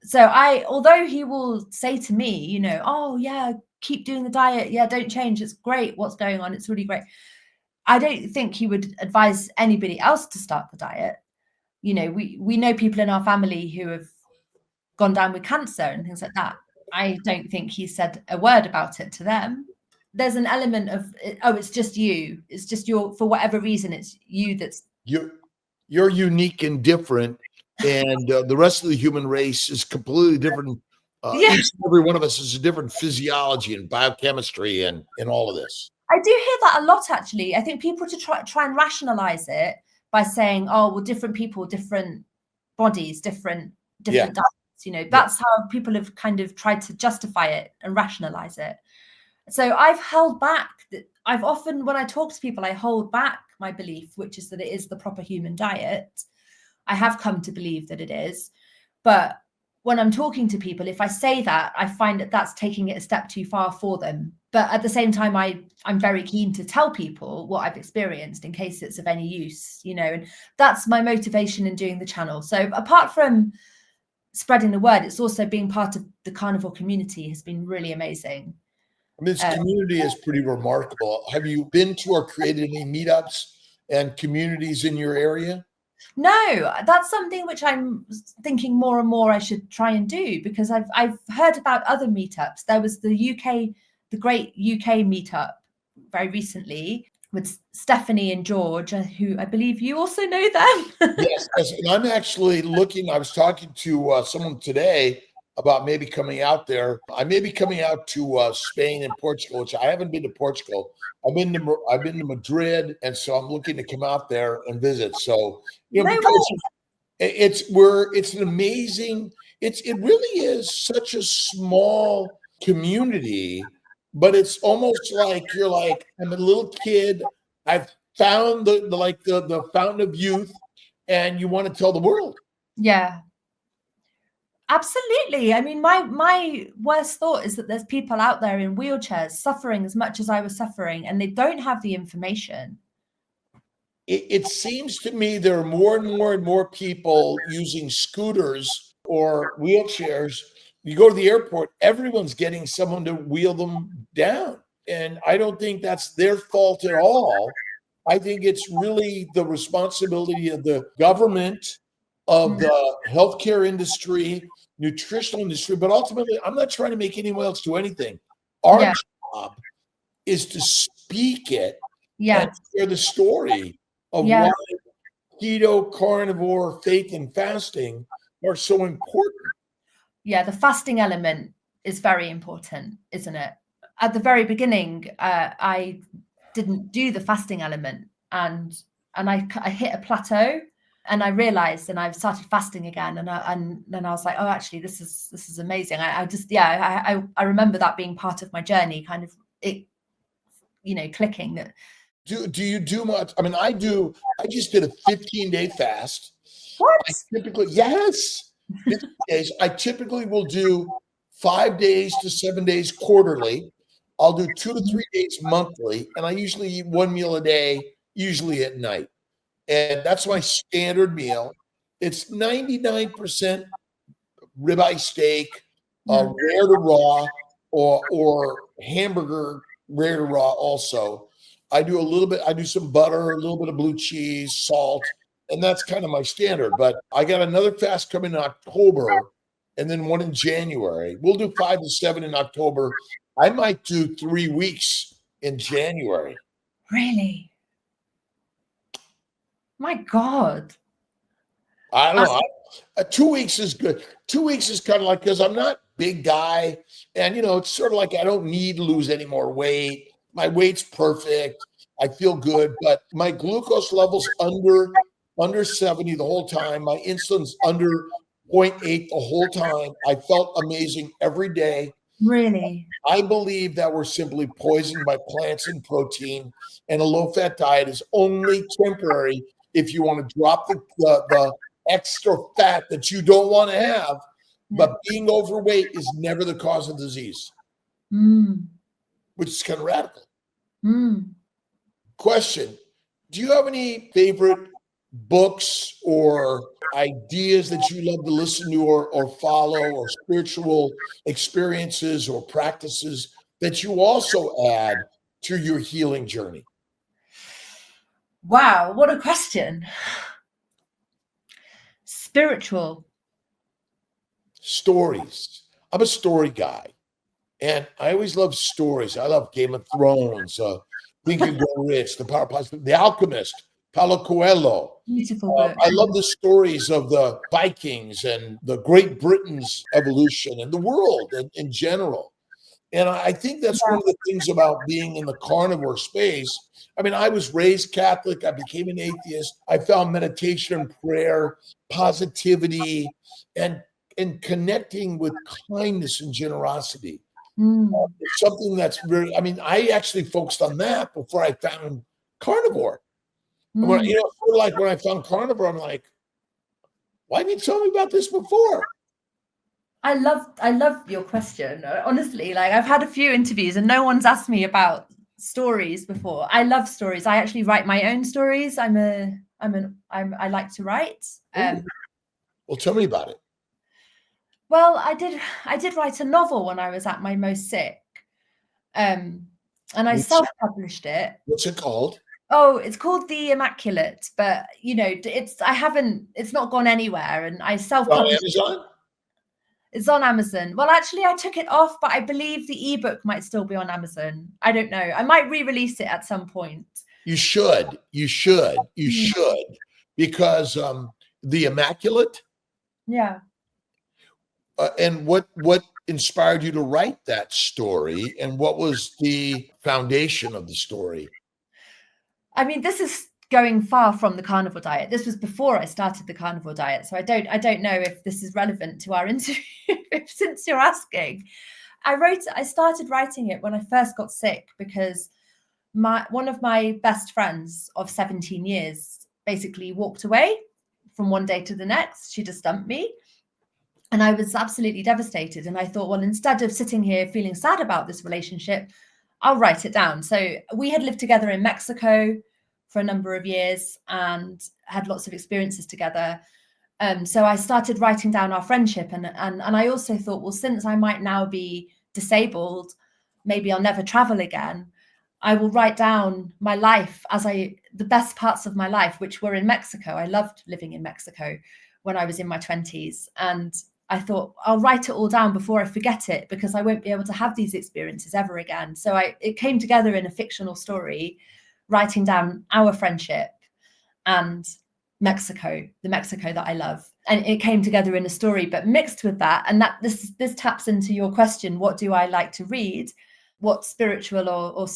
So although he will say to me, you know, oh yeah, keep doing the diet. Yeah, don't change. It's great. What's going on? It's really great. I don't think he would advise anybody else to start the diet. You know, we know people in our family who have gone down with cancer and things like that. I don't think he said a word about it to them. There's an element of, oh, it's just you. It's just for whatever reason, it's you that's... You're unique and different, and the rest of the human race is completely different. Each and every one of us is a different physiology and biochemistry and all of this. I do hear that a lot, actually. I think people to try and rationalize it by saying, oh, well, different people, different bodies, different diets. You know, that's how people have kind of tried to justify it and rationalize it. So I've held back. I've often, when I talk to people, I hold back my belief, which is that it is the proper human diet. I have come to believe that it is. But when I'm talking to people, if I say that, I find that that's taking it a step too far for them. But at the same time, I'm very keen to tell people what I've experienced in case it's of any use, you know, and that's my motivation in doing the channel. So apart from spreading the word, it's also being part of the carnivore community has been really amazing. I mean, this community is pretty remarkable. Have you been to or created any meetups and communities in your area? No, that's something which I'm thinking more and more I should try and do, because I've heard about other meetups. There was the great UK meetup very recently with Stephanie and George, who I believe you also know them. Yes, and I'm actually looking. I was talking to someone today about maybe coming out there. I may be coming out to Spain and Portugal, which I haven't been to Portugal. I've been to Madrid, and so I'm looking to come out there and visit. So, you know, It's an amazing, it really is such a small community, but it's almost like you're like, I'm a little kid. I've found the fountain of youth, and you want to tell the world. Yeah. Absolutely. I mean, my worst thought is that there's people out there in wheelchairs suffering as much as I was suffering, and they don't have the information. It seems to me there are more and more and more people using scooters or wheelchairs. You go to the airport, everyone's getting someone to wheel them down. And I don't think that's their fault at all. I think it's really the responsibility of the government, of the healthcare industry, nutritional industry, but ultimately, I'm not trying to make anyone else do anything. Our job is to speak it and share the story of why keto, carnivore, faith, and fasting are so important. Yeah, the fasting element is very important, isn't it? At the very beginning, I didn't do the fasting element, and I hit a plateau, and I realized, and I've started fasting again, and then I was like, oh, actually, this is amazing. I remember that being part of my journey, kind of it, clicking that. Do you do much? I mean, I just did a 15-day fast. What? Yes, 15 days. I typically will do 5 days to 7 days quarterly. I'll do 2 to 3 days monthly, and I usually eat one meal a day, usually at night. And that's my standard meal. It's 99% ribeye steak, rare to raw, or hamburger, rare to raw also. I do some butter, a little bit of blue cheese, salt, and that's kind of my standard. But I got another fast coming in October and then one in January. We'll do 5 to 7 in October. I might do 3 weeks in January. Really? My God. I don't know. 2 weeks is good. 2 weeks is kind of like, because I'm not a big guy. And, it's sort of like I don't need to lose any more weight. My weight's perfect. I feel good, but my glucose level's under 70 the whole time. My insulin's under 0.8 the whole time. I felt amazing every day. Really? I believe that we're simply poisoned by plants and protein, and a low-fat diet is only temporary if you want to drop the extra fat that you don't want to have. But being overweight is never the cause of disease, which is kind of radical. Question: do you have any favorite books or ideas that you love to listen to or follow, or spiritual experiences or practices that you also add to your healing journey? Wow, what a question. Spiritual. Stories. I'm a story guy, and I always love stories. I love Game of Thrones, Think and Grow Rich, The Power of Positivity, The Alchemist, Paulo Coelho. Beautiful book. I love the stories of the Vikings and the Great Britain's evolution and the world in general. And I think that's one of the things about being in the carnivore space. I mean, I was raised Catholic. I became an atheist. I found meditation, prayer, positivity, and connecting with kindness and generosity. It's something that's very, I actually focused on that before I found carnivore. When, like when I found carnivore, I'm like, why didn't you tell me about this before? I love your question. Honestly, like I've had a few interviews and no one's asked me about stories before. I love stories. I actually write my own stories. I like to write. Well, tell me about it. Well, I did write a novel when I was at my most sick. And I self-published it. What's it called? Oh, it's called The Immaculate, but it's not gone anywhere, and I self-published it. Amazon? It's on Amazon. Well, actually, I took it off, but I believe the ebook might still be on Amazon. I don't know. I might re-release it at some point. You should. Because The Immaculate. Yeah. And what inspired you to write that story, and what was the foundation of the story? I mean, this is going far from the carnivore diet. This was before I started the carnivore diet, so I don't know if this is relevant to our interview since you're asking. I started writing it when I first got sick, because one of my best friends of 17 years basically walked away from one day to the next. She just dumped me. And I was absolutely devastated. And I thought, well, instead of sitting here feeling sad about this relationship, I'll write it down. So we had lived together in Mexico for a number of years and had lots of experiences together. So I started writing down our friendship. And I also thought, well, since I might now be disabled, maybe I'll never travel again. I will write down my life the best parts of my life, which were in Mexico. I loved living in Mexico when I was in my 20s. And I thought, I'll write it all down before I forget it, because I won't be able to have these experiences ever again. So it came together in a fictional story, writing down our friendship and Mexico, the Mexico that I love. And it came together in a story, but mixed with that. And that this taps into your question, what do I like to read? What spiritual or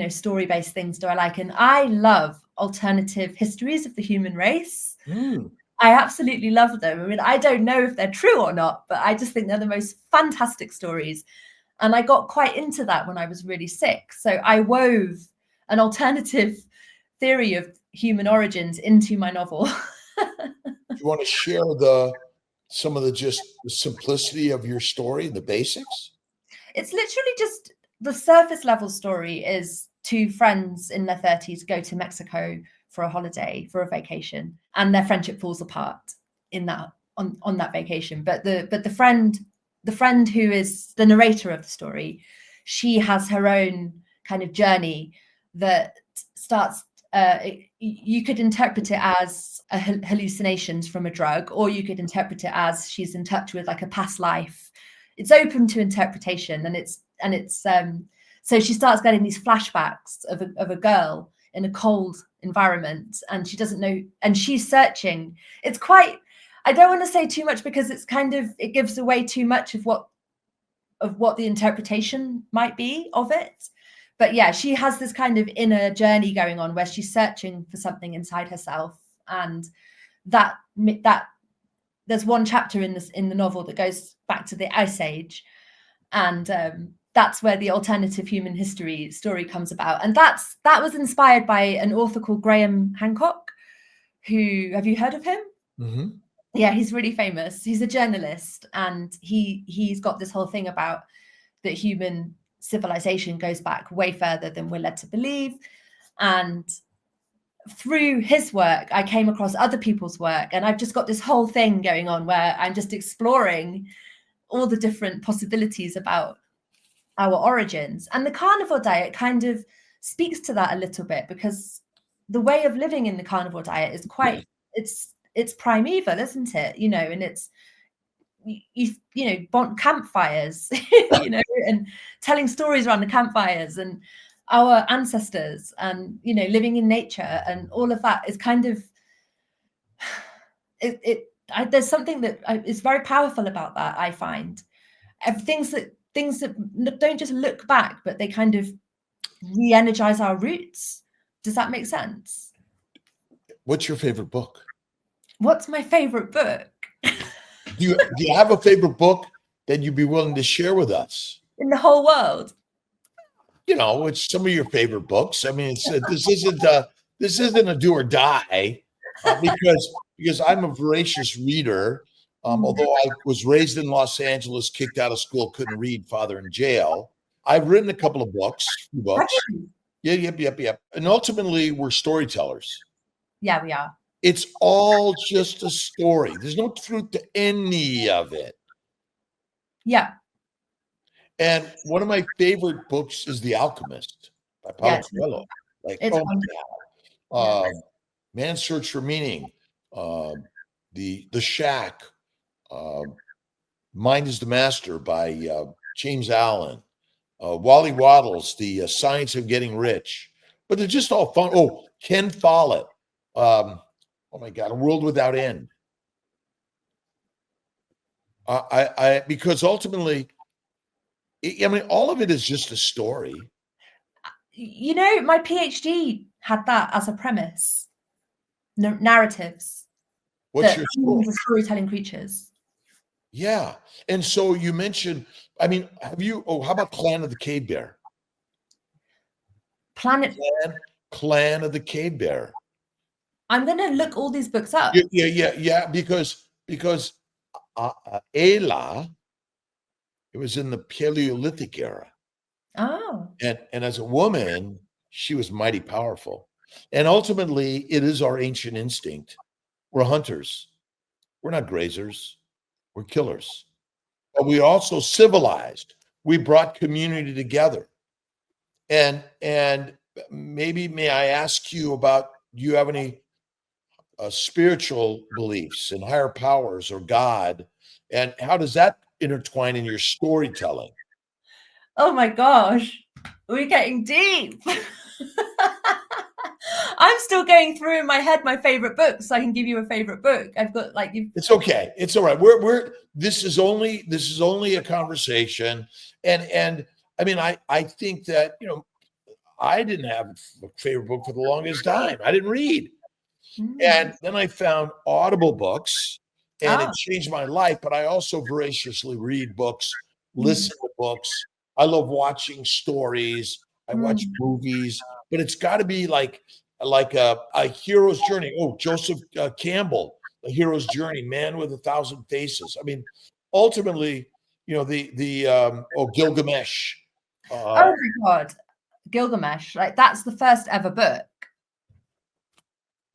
story-based things do I like? And I love alternative histories of the human race. I absolutely love them. I mean, I don't know if they're true or not, but I just think they're the most fantastic stories. And I got quite into that when I was really sick. So I wove an alternative theory of human origins into my novel. Do you want to share some of the simplicity of your story, the basics? It's literally just the surface level story is two friends in their 30s go to Mexico for a holiday, for a vacation, and their friendship falls apart on that vacation. But the friend who is the narrator of the story, she has her own kind of journey that starts. You could interpret it as hallucinations from a drug, or you could interpret it as she's in touch with like a past life. It's open to interpretation, and it's so she starts getting these flashbacks of a girl in a cold environment, and she doesn't know, and she's searching. It's quite, I don't want to say too much because it's kind of, it gives away too much of what the interpretation might be of it. But yeah, she has this kind of inner journey going on where she's searching for something inside herself, and that there's one chapter in the novel that goes back to the Ice Age, and that's where the alternative human history story comes about. And that was inspired by an author called Graham Hancock, who, have you heard of him? Mm-hmm. Yeah, he's really famous. He's a journalist, and he's got this whole thing about that human civilization goes back way further than we're led to believe. And through his work, I came across other people's work, and I've just got this whole thing going on where I'm just exploring all the different possibilities about our origins. And the carnivore diet kind of speaks to that a little bit, because the way of living in the carnivore diet is quite, it's primeval, isn't it? And it's, campfires, and telling stories around the campfires and our ancestors, and, living in nature, and all of that is kind of, there's something that is very powerful about that, I find. Things that don't just look back, but they kind of re-energize our roots. Does that make sense? What's your favorite book? What's my favorite book? Do you have a favorite book that you'd be willing to share with us? In the whole world? It's some of your favorite books. I mean, this isn't a do or die, because I'm a voracious reader. Although I was raised in Los Angeles, kicked out of school, couldn't read, father in jail. I've written a couple of books. Yep. And ultimately, we're storytellers. Yeah, we are. It's all just a story. There's no truth to any of it. Yeah. And one of my favorite books is The Alchemist by Paulo Coelho. Man's Search for Meaning, The Shack, Mind is the Master by James Allen, Wally Waddles, The Science of Getting Rich. But they're just all fun. Oh, Ken Follett. Oh my God, A World Without End. Because ultimately, all of it is just a story. My PhD had that as a premise. Narratives. What's your humans are storytelling creatures? Yeah. And so you mentioned, I mean, how about Clan of the Cave Bear? Clan of the Cave Bear. I'm going to look all these books up. Yeah. Because Ayla, it was in the Paleolithic era. Oh. And as a woman, she was mighty powerful. And ultimately, it is our ancient instinct. We're hunters. We're not grazers. We're killers. But we also civilized. We brought community together. And maybe may I ask you about, do you have any spiritual beliefs and higher powers or God? And how does that intertwine in your storytelling? Oh my gosh, we're getting deep. I'm still going through in my head my favorite books, so I can give you a favorite book. I've got It's okay. It's all right. This is only a conversation. And I mean, I think that, I didn't have a favorite book for the longest time. I didn't read. And then I found Audible books, and it changed my life. But I also voraciously read books, listen to books. I love watching stories. I watch movies, but it's got to be like a hero's journey. Oh, Joseph Campbell, A Hero's Journey, Man with a Thousand Faces. I mean, ultimately, Gilgamesh. Oh my God, Gilgamesh! Like, that's the first ever book.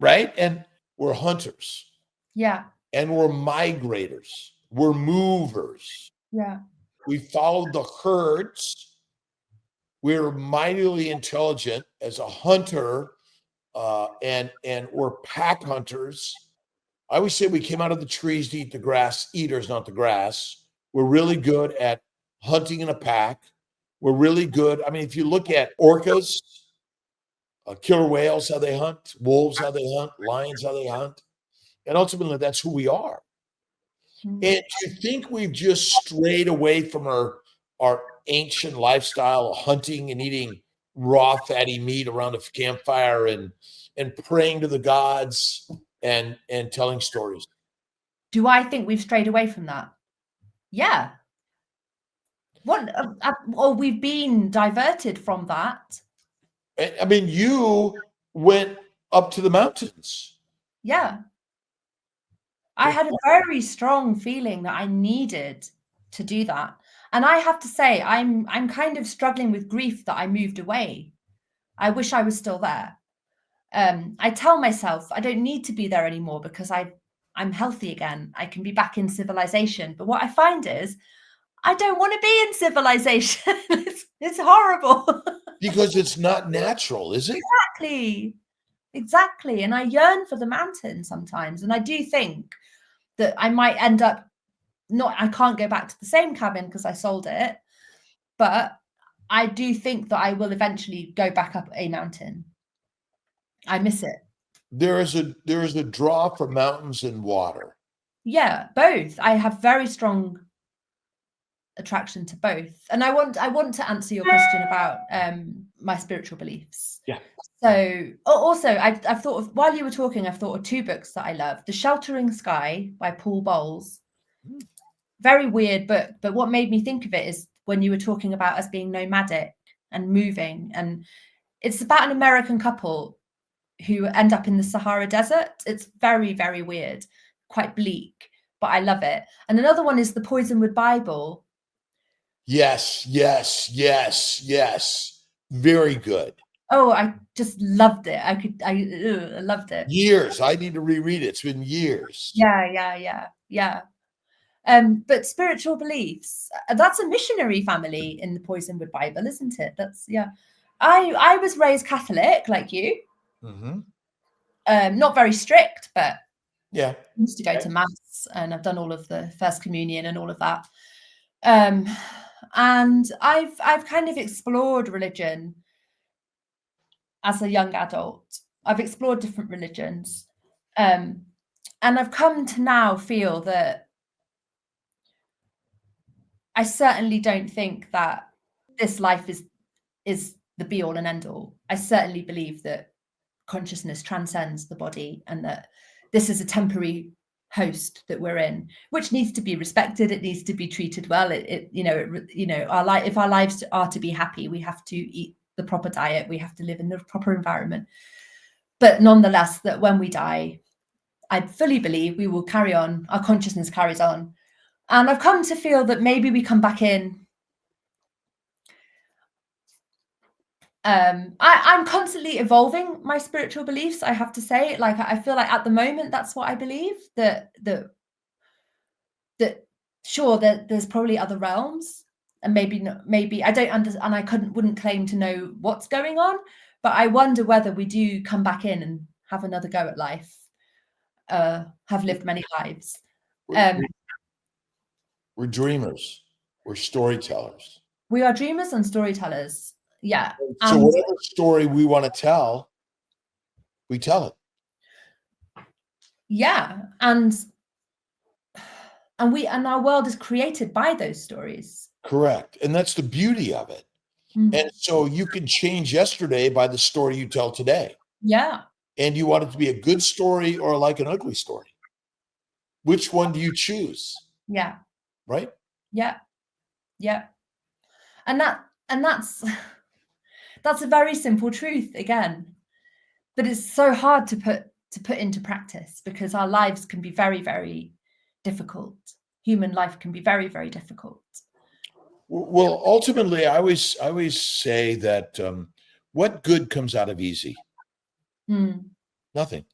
Right? And we're hunters. Yeah. And we're migrators. We're movers. Yeah. We follow the herds. We're mightily intelligent as a hunter, and we're pack hunters. I always say we came out of the trees to eat the grass, eaters, not the grass. We're really good at hunting in a pack. We're really good. I mean, if you look at orcas, killer whales, how they hunt, wolves, how they hunt, lions, how they hunt. And ultimately, that's who we are. And do you think we've just strayed away from our ancient lifestyle of hunting and eating raw, fatty meat around a campfire and praying to the gods and telling stories? Do I think we've strayed away from that? Yeah. Or we've been diverted from that. I mean, you went up to the mountains. Yeah. I had a very strong feeling that I needed to do that. And I have to say, I'm kind of struggling with grief that I moved away. I wish I was still there. I tell myself I don't need to be there anymore because I'm healthy again. I can be back in civilization. But what I find is I don't want to be in civilization. It's horrible. Because it's not natural, is it? Exactly. And I yearn for the mountain sometimes. And I do think that I might end up I can't go back to the same cabin because I sold it. But I do think that I will eventually go back up a mountain. I miss it. There is a draw for mountains and water. Yeah, both. I have very strong attraction to both. And I want to answer your question about my spiritual beliefs. Yeah. So also I've thought of, while you were talking, I've thought of two books that I love. The Sheltering Sky by Paul Bowles. Very weird book, but what made me think of it is when you were talking about us being nomadic and moving, and it's about an American couple who end up in the Sahara Desert. It's very, very weird, quite bleak, but I love it. And another one is The Poisonwood Bible. Yes. Very good. Oh, I just loved it. I loved it. Years. I need to reread it. It's been years. Yeah. But spiritual beliefs, that's a missionary family in the Poisonwood Bible, isn't it? I was raised Catholic like you. Not very strict, but yeah, I used to go to mass, and I've done all of the First Communion and all of that. And I've kind of explored religion as a young adult. I've explored different religions, and I've come to now feel that I certainly don't think that this life is the be all and end all. I certainly believe that consciousness transcends the body, and that this is a temporary host that we're in, which needs to be respected. It needs to be treated well. If our lives are to be happy, we have to eat the proper diet. We have to live in the proper environment. But nonetheless, that when we die, I fully believe we will carry on. Our consciousness carries on. And I've come to feel that maybe we come back in. I'm constantly evolving my spiritual beliefs, I have to say. Like, I feel like at the moment, that's what I believe, that sure, there's probably other realms, and maybe I don't understand, and I wouldn't claim to know what's going on, but I wonder whether we do come back in and have another go at life, have lived many lives. We're dreamers. We're storytellers. We are dreamers and storytellers. Yeah. So whatever story we want to tell, we tell it. Yeah. And our world is created by those stories. Correct. And that's the beauty of it. Mm-hmm. And so you can change yesterday by the story you tell today. Yeah. And you want it to be a good story or like an ugly story. Which one do you choose? Yeah. Right? Yeah. Yeah. And that's a very simple truth again, but it's so hard to put into practice, because our lives can be very, very difficult. Human life can be very, very difficult. Well, ultimately, I always say that what good comes out of easy? Nothing.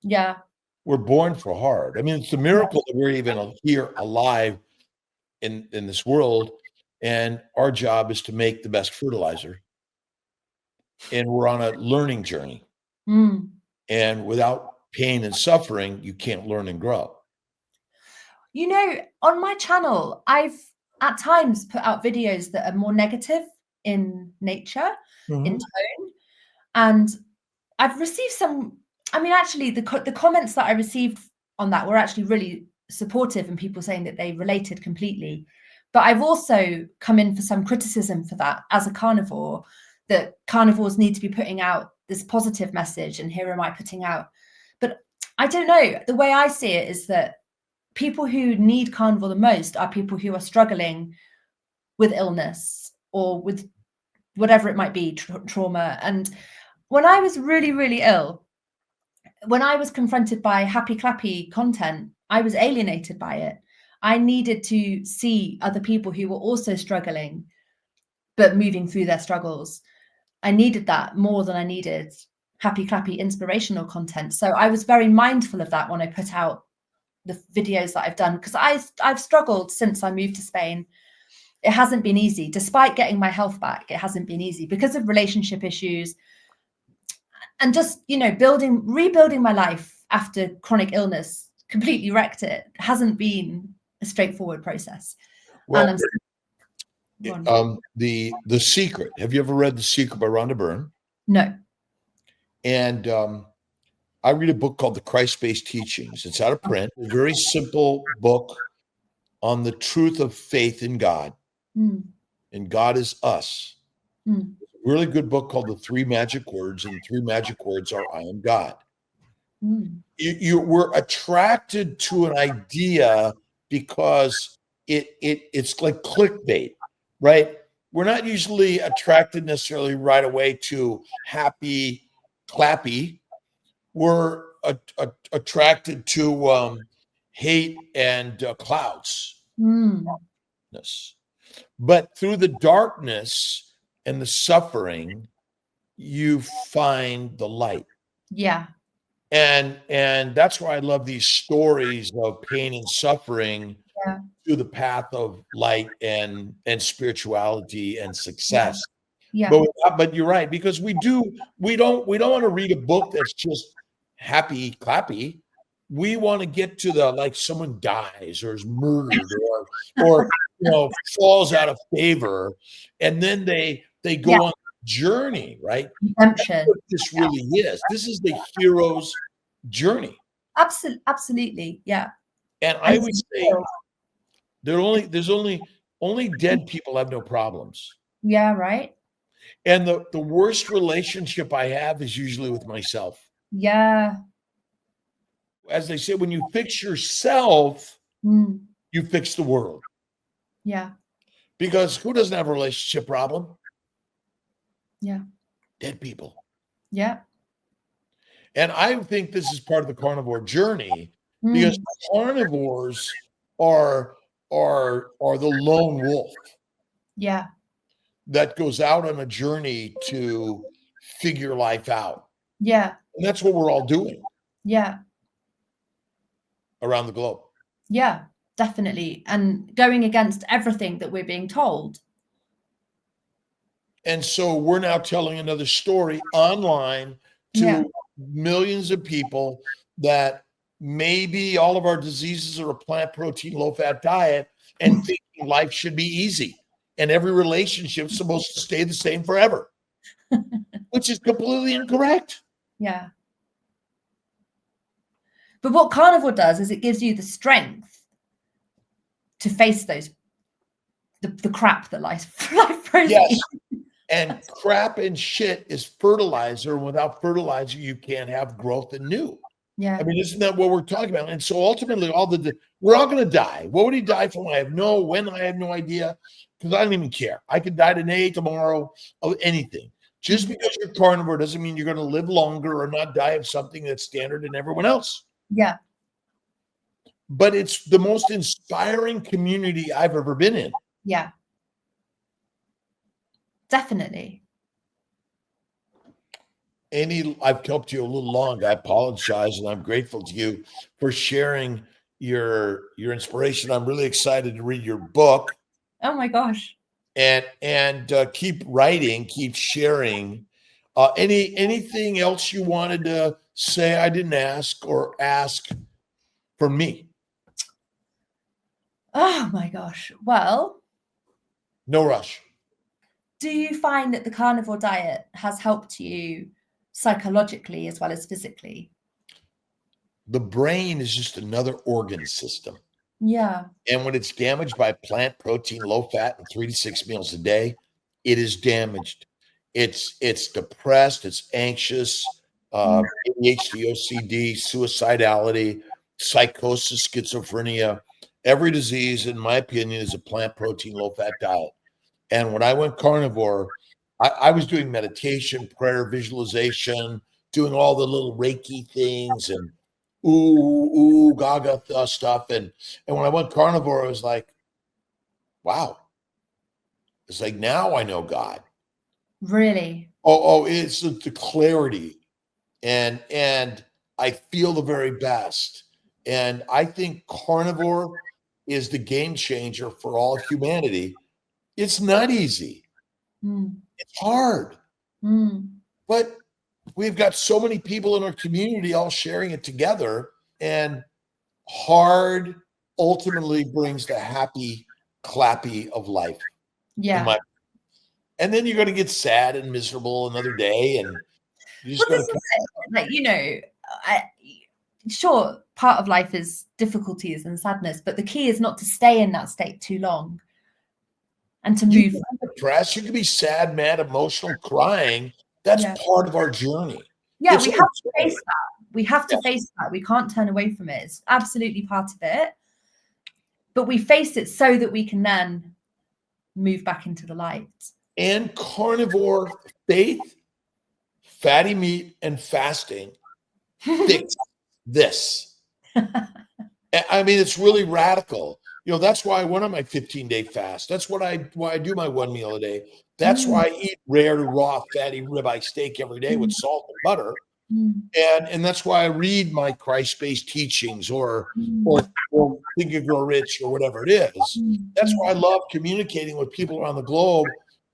Yeah. We're born for hard. I mean, it's a miracle that we're even here alive in this world, and our job is to make the best fertilizer. And we're on a learning journey. And without pain and suffering, you can't learn and grow. You know, on my channel, I've at times put out videos that are more negative in nature, in tone. And I've received some, I mean, actually, the comments that I received on that were actually really supportive, and people saying that they related completely. But I've also come in for some criticism for that as a carnivore, that carnivores need to be putting out this positive message, and here am I putting out. But I don't know. The way I see it is that people who need carnivore the most are people who are struggling with illness or with whatever it might be, trauma. And when I was really, really ill, when I was confronted by happy clappy content, I was alienated by it. I needed to see other people who were also struggling, but moving through their struggles. I needed that more than I needed happy clappy inspirational content. So I was very mindful of that when I put out the videos that I've done, because I've struggled since I moved to Spain. It hasn't been easy. Despite getting my health back, it hasn't been easy because of relationship issues and just, you know, rebuilding my life after chronic illness completely wrecked it. It hasn't been a straightforward process. Well, The Secret. Have you ever read The Secret by Rhonda Byrne? No. And I read a book called The Christ-Based Teachings. It's out of print. A very simple book on the truth of faith in God. And God is us. A really good book called The Three Magic Words. And the three magic words are, I am God. We're attracted to an idea because it's like clickbait, right? We're not usually attracted necessarily right away to happy, clappy. We're attracted to hate and clouds. But through the darkness and the suffering, you find the light. Yeah. And that's why I love these stories of pain and suffering through the path of light and spirituality and success. Yeah. But you're right, because we don't want to read a book that's just happy clappy. We want to get to the, like, someone dies or is murdered or you know, falls out of favor, and then they go on a journey, right? Redemption. That's what this really is. This is the hero's journey. Absolutely. Yeah. And I would say there's only dead people have no problems. Yeah, right. And the worst relationship I have is usually with myself. Yeah. As they say, when you fix yourself, you fix the world. Yeah. Because who doesn't have a relationship problem? Yeah. Dead people. Yeah. And I think this is part of the carnivore journey, because carnivores are the lone wolf. Yeah. That goes out on a journey to figure life out. Yeah. And that's what we're all doing. Yeah. Around the globe. Yeah, definitely. And going against everything that we're being told. And so we're now telling another story online to millions of people that maybe all of our diseases are a plant protein, low fat diet, and thinking life should be easy and every relationship is supposed to stay the same forever, which is completely incorrect. Yeah. But what carnivore does is it gives you the strength to face those, the crap that life throws at you. And crap and shit is fertilizer. Without fertilizer, you can't have growth and new. Yeah. I mean, isn't that what we're talking about? And so ultimately, we're all going to die. What would he die from? I have no idea, because I don't even care. I could die today, tomorrow, of anything. Just because you're carnivore doesn't mean you're going to live longer or not die of something that's standard in everyone else. Yeah. But it's the most inspiring community I've ever been in. Yeah. Definitely. Amy, I've kept you a little long. I apologize, and I'm grateful to you for sharing your inspiration. I'm really excited to read your book. Oh my gosh. And keep writing, keep sharing. Anything else you wanted to say I didn't ask, or ask for me? Oh my gosh. Well, no rush. Do you find that the carnivore diet has helped you psychologically as well as physically? The brain is just another organ system. Yeah. And when it's damaged by plant protein, low fat, and 3 to 6 meals a day, it damaged. It's depressed, it's anxious, ADHD, OCD, suicidality, psychosis, schizophrenia. Every disease, in my opinion, is a plant protein, low fat diet. And when I went carnivore, I was doing meditation, prayer, visualization, doing all the little Reiki things and gaga stuff. And when I went carnivore, I was like, wow. It's like, now I know God. Really? Oh, it's the clarity. And I feel the very best. And I think carnivore is the game changer for all humanity. It's not easy. It's hard. But we've got so many people in our community all sharing it together, and hard ultimately brings the happy, clappy of life. Yeah. And then you're going to get sad and miserable another day, and you're just going to, like, you know, sure, part of life is difficulties and sadness, but the key is not to stay in that state too long and to move. You can be depressed, you can be sad, mad, emotional, crying. That's part of our journey. Yeah, we have to face that. We have to face that. We can't turn away from it. It's absolutely part of it. But we face it so that we can then move back into the light. And carnivore faith, fatty meat, and fasting fix this. I mean, it's really radical. You know, that's why I went on my 15-day fast. That's why I do my 1 meal a day. That's why I eat rare, raw, fatty ribeye steak every day with salt and butter. And that's why I read my Christ-based teachings or Think and Grow Rich or whatever it is. That's why I love communicating with people around the globe.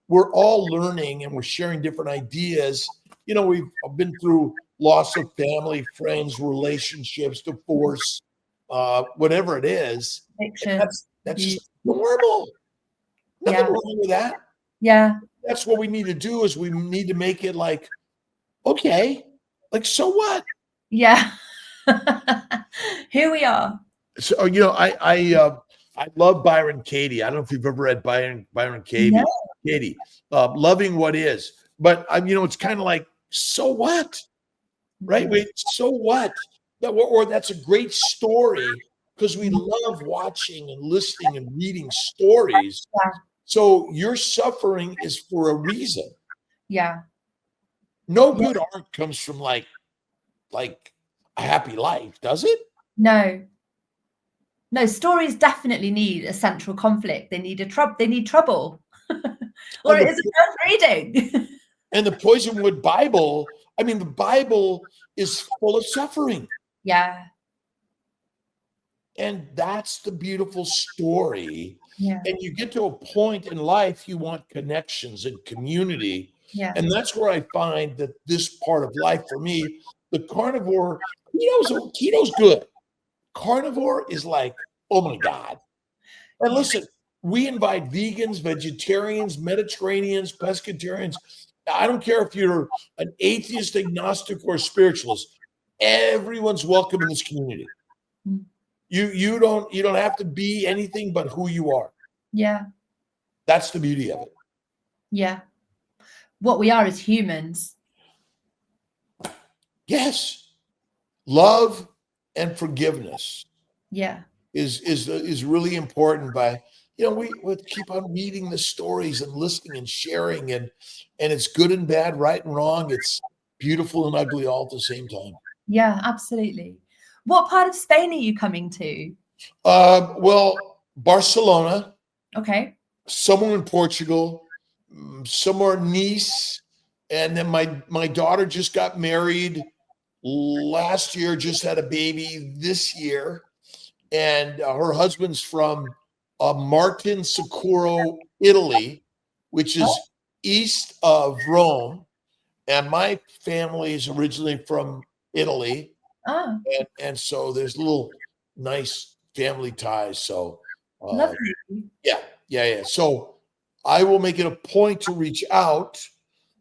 We're all learning and we're sharing different ideas. You know, we've been through loss of family, friends, relationships, divorce, whatever it is. That's just normal. Nothing wrong with that. Yeah. That's what we need to do, is we need to make it like, okay, like, so what? Yeah. Here we are. So, you know, I love Byron Katie. I don't know if you've ever read Byron Katie. No. Katie, Loving What Is. But, you know, it's kind of like, so what? right? Wait, so what? Or that's a great story because we love watching and listening and reading stories. Yeah. So your suffering is for a reason. Yeah. No good art comes from like a happy life, does it? No. No, stories definitely need a central conflict. They need they need trouble. Or it isn't worth reading. And the Poisonwood Bible, I mean, the Bible is full of suffering. Yeah. And that's the beautiful story. Yeah. And you get to a point in life, you want connections and community. Yeah. And that's where I find that this part of life for me, the carnivore, keto's good. Carnivore is like, oh my God. And listen, we invite vegans, vegetarians, Mediterraneans, pescatarians. I don't care if you're an atheist, agnostic, or spiritualist. Everyone's welcome in this community. Mm. You don't have to be anything but who you are. Yeah. That's the beauty of it. Yeah. What we are as humans. Yes. Love and forgiveness. Yeah. Is really important. By we keep on reading the stories and listening and sharing, and it's good and bad, right and wrong. It's beautiful and ugly all at the same time. Yeah, absolutely. What part of Spain are you coming to? Well, Barcelona. Okay. Somewhere in Portugal, somewhere in Nice, and then my daughter just got married last year, just had a baby this year, and her husband's from Martinsicuro, Italy, which is east of Rome, and my family is originally from Italy, and so there's little nice family ties. So, lovely. Yeah. So I will make it a point to reach out,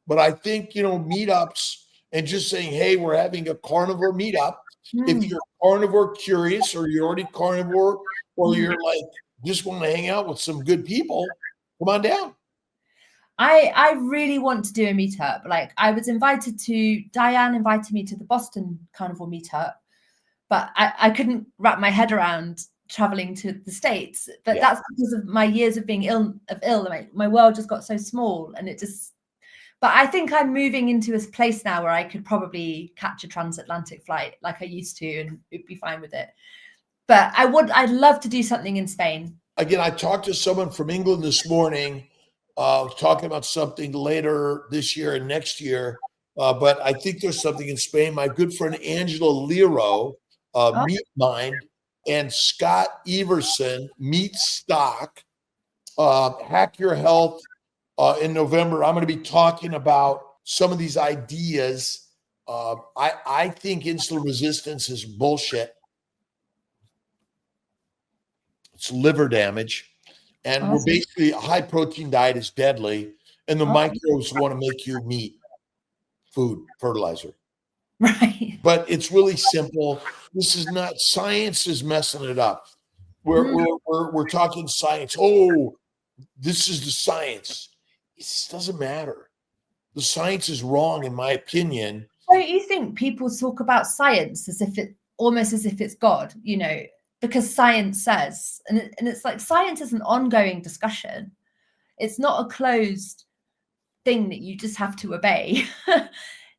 but I think meetups and just saying, hey, we're having a carnivore meetup. If you're carnivore curious, or you're already carnivore, or you're like just want to hang out with some good people, come on down. I really want to do a meetup. Like, I was Diane invited me to the Boston carnivore meetup, but I couldn't wrap my head around traveling to the States. But that's because of my years of being ill. My world just got so small, and but I think I'm moving into a place now where I could probably catch a transatlantic flight like I used to, and it'd be fine with it. But I'd love to do something in Spain. Again, I talked to someone from England this morning, talking about something later this year and next year. But I think there's something in Spain. My good friend Angela Lero, Meat Mind, and Scott Everson, Meat Stock, Hack Your Health. In November, I'm going to be talking about some of these ideas. I think insulin resistance is bullshit. It's liver damage. And we're basically, a high protein diet is deadly. And the microbes want to make you meat, food, fertilizer. Right. But it's really simple. This is not, science is messing it up. We're talking science. Oh, this is the science. It doesn't matter. The science is wrong, in my opinion. Don't you think people talk about science almost as if it's God, because science says, and it's like, science is an ongoing discussion. It's not a closed thing that you just have to obey.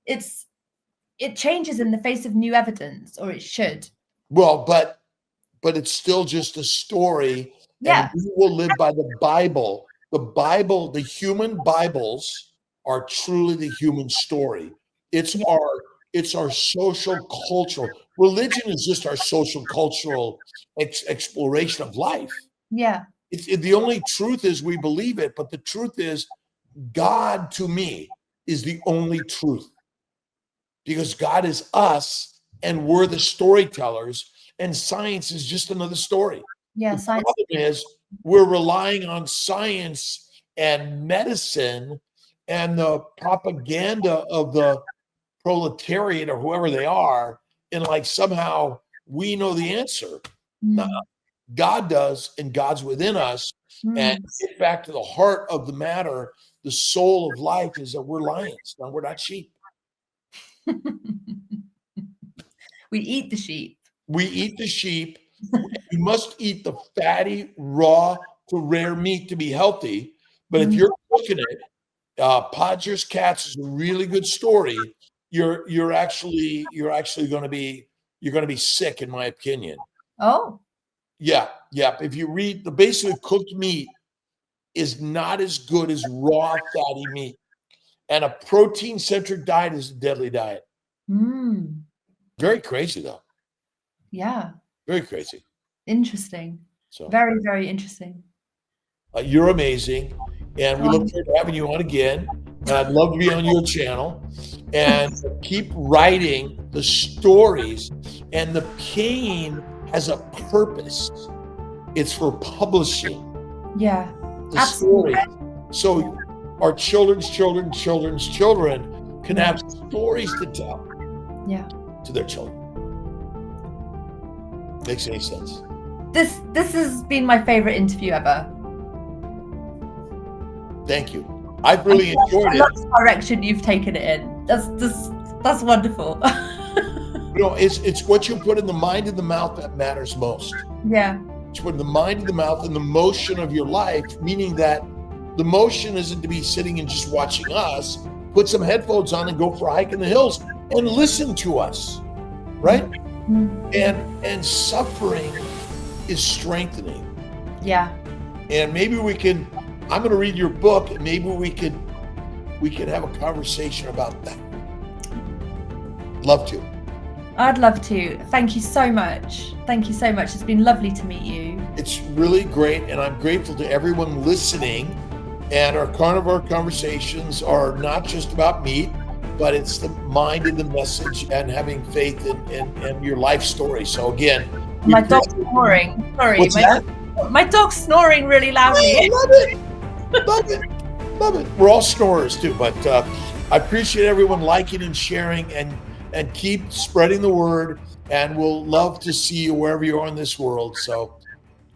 It changes in the face of new evidence, or it should. Well, but it's still just a story. Yeah. And we will live by the Bible. The Bible, the human Bibles are truly the human story. It's our social cultural. Religion is just our social cultural exploration of life. Yeah. The only truth is we believe it, but the truth is God, to me, is the only truth, because God is us and we're the storytellers, and science is just another story. Yeah. The problem is we're relying on science and medicine and the propaganda of the proletariat, or whoever they are, and like somehow we know the answer. No, God does, and God's within us. And get back to the heart of the matter. The soul of life is that we're lions. No, we're not sheep. We eat the sheep. We eat the sheep. You must eat the fatty, raw to rare meat to be healthy. But if you're cooking it, Podger's Cats is a really good story. You're actually going to be sick, in my opinion. Oh. Yeah. If you read the basically cooked meat is not as good as raw fatty meat. And a protein-centric diet is a deadly diet. Very crazy, though. Yeah. Very crazy. Interesting. So very, very interesting. You're amazing. And we look forward to having you on again. And I'd love to be on your channel. And keep writing the stories. And the pain has a purpose. It's for publishing. Yeah. The story. So our children's children can have stories to tell to their children. Makes any sense? This has been my favorite interview ever. Thank you. I've really enjoyed it. I love the direction you've taken it in. That's wonderful. It's what you put in the mind and the mouth that matters most. Yeah. You put in the mind and the mouth and the motion of your life, meaning that the motion isn't to be sitting and just watching us. Put some headphones on and go for a hike in the hills and listen to us, right? And suffering is strengthening. Yeah. And maybe I'm going to read your book, and maybe we could have a conversation about that. Love to. I'd love to. Thank you so much. Thank you so much. It's been lovely to meet you. It's really great, and I'm grateful to everyone listening. And our carnivore conversations are not just about meat, but it's the mind and the message and having faith in your life story. So again, my dog's snoring. Sorry, what's that? My dog's snoring really loudly. Love it. We're all snorers too, but I appreciate everyone liking and sharing and keep spreading the word. And we'll love to see you wherever you are in this world. So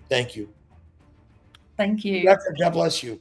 thank you. Thank you. God bless you.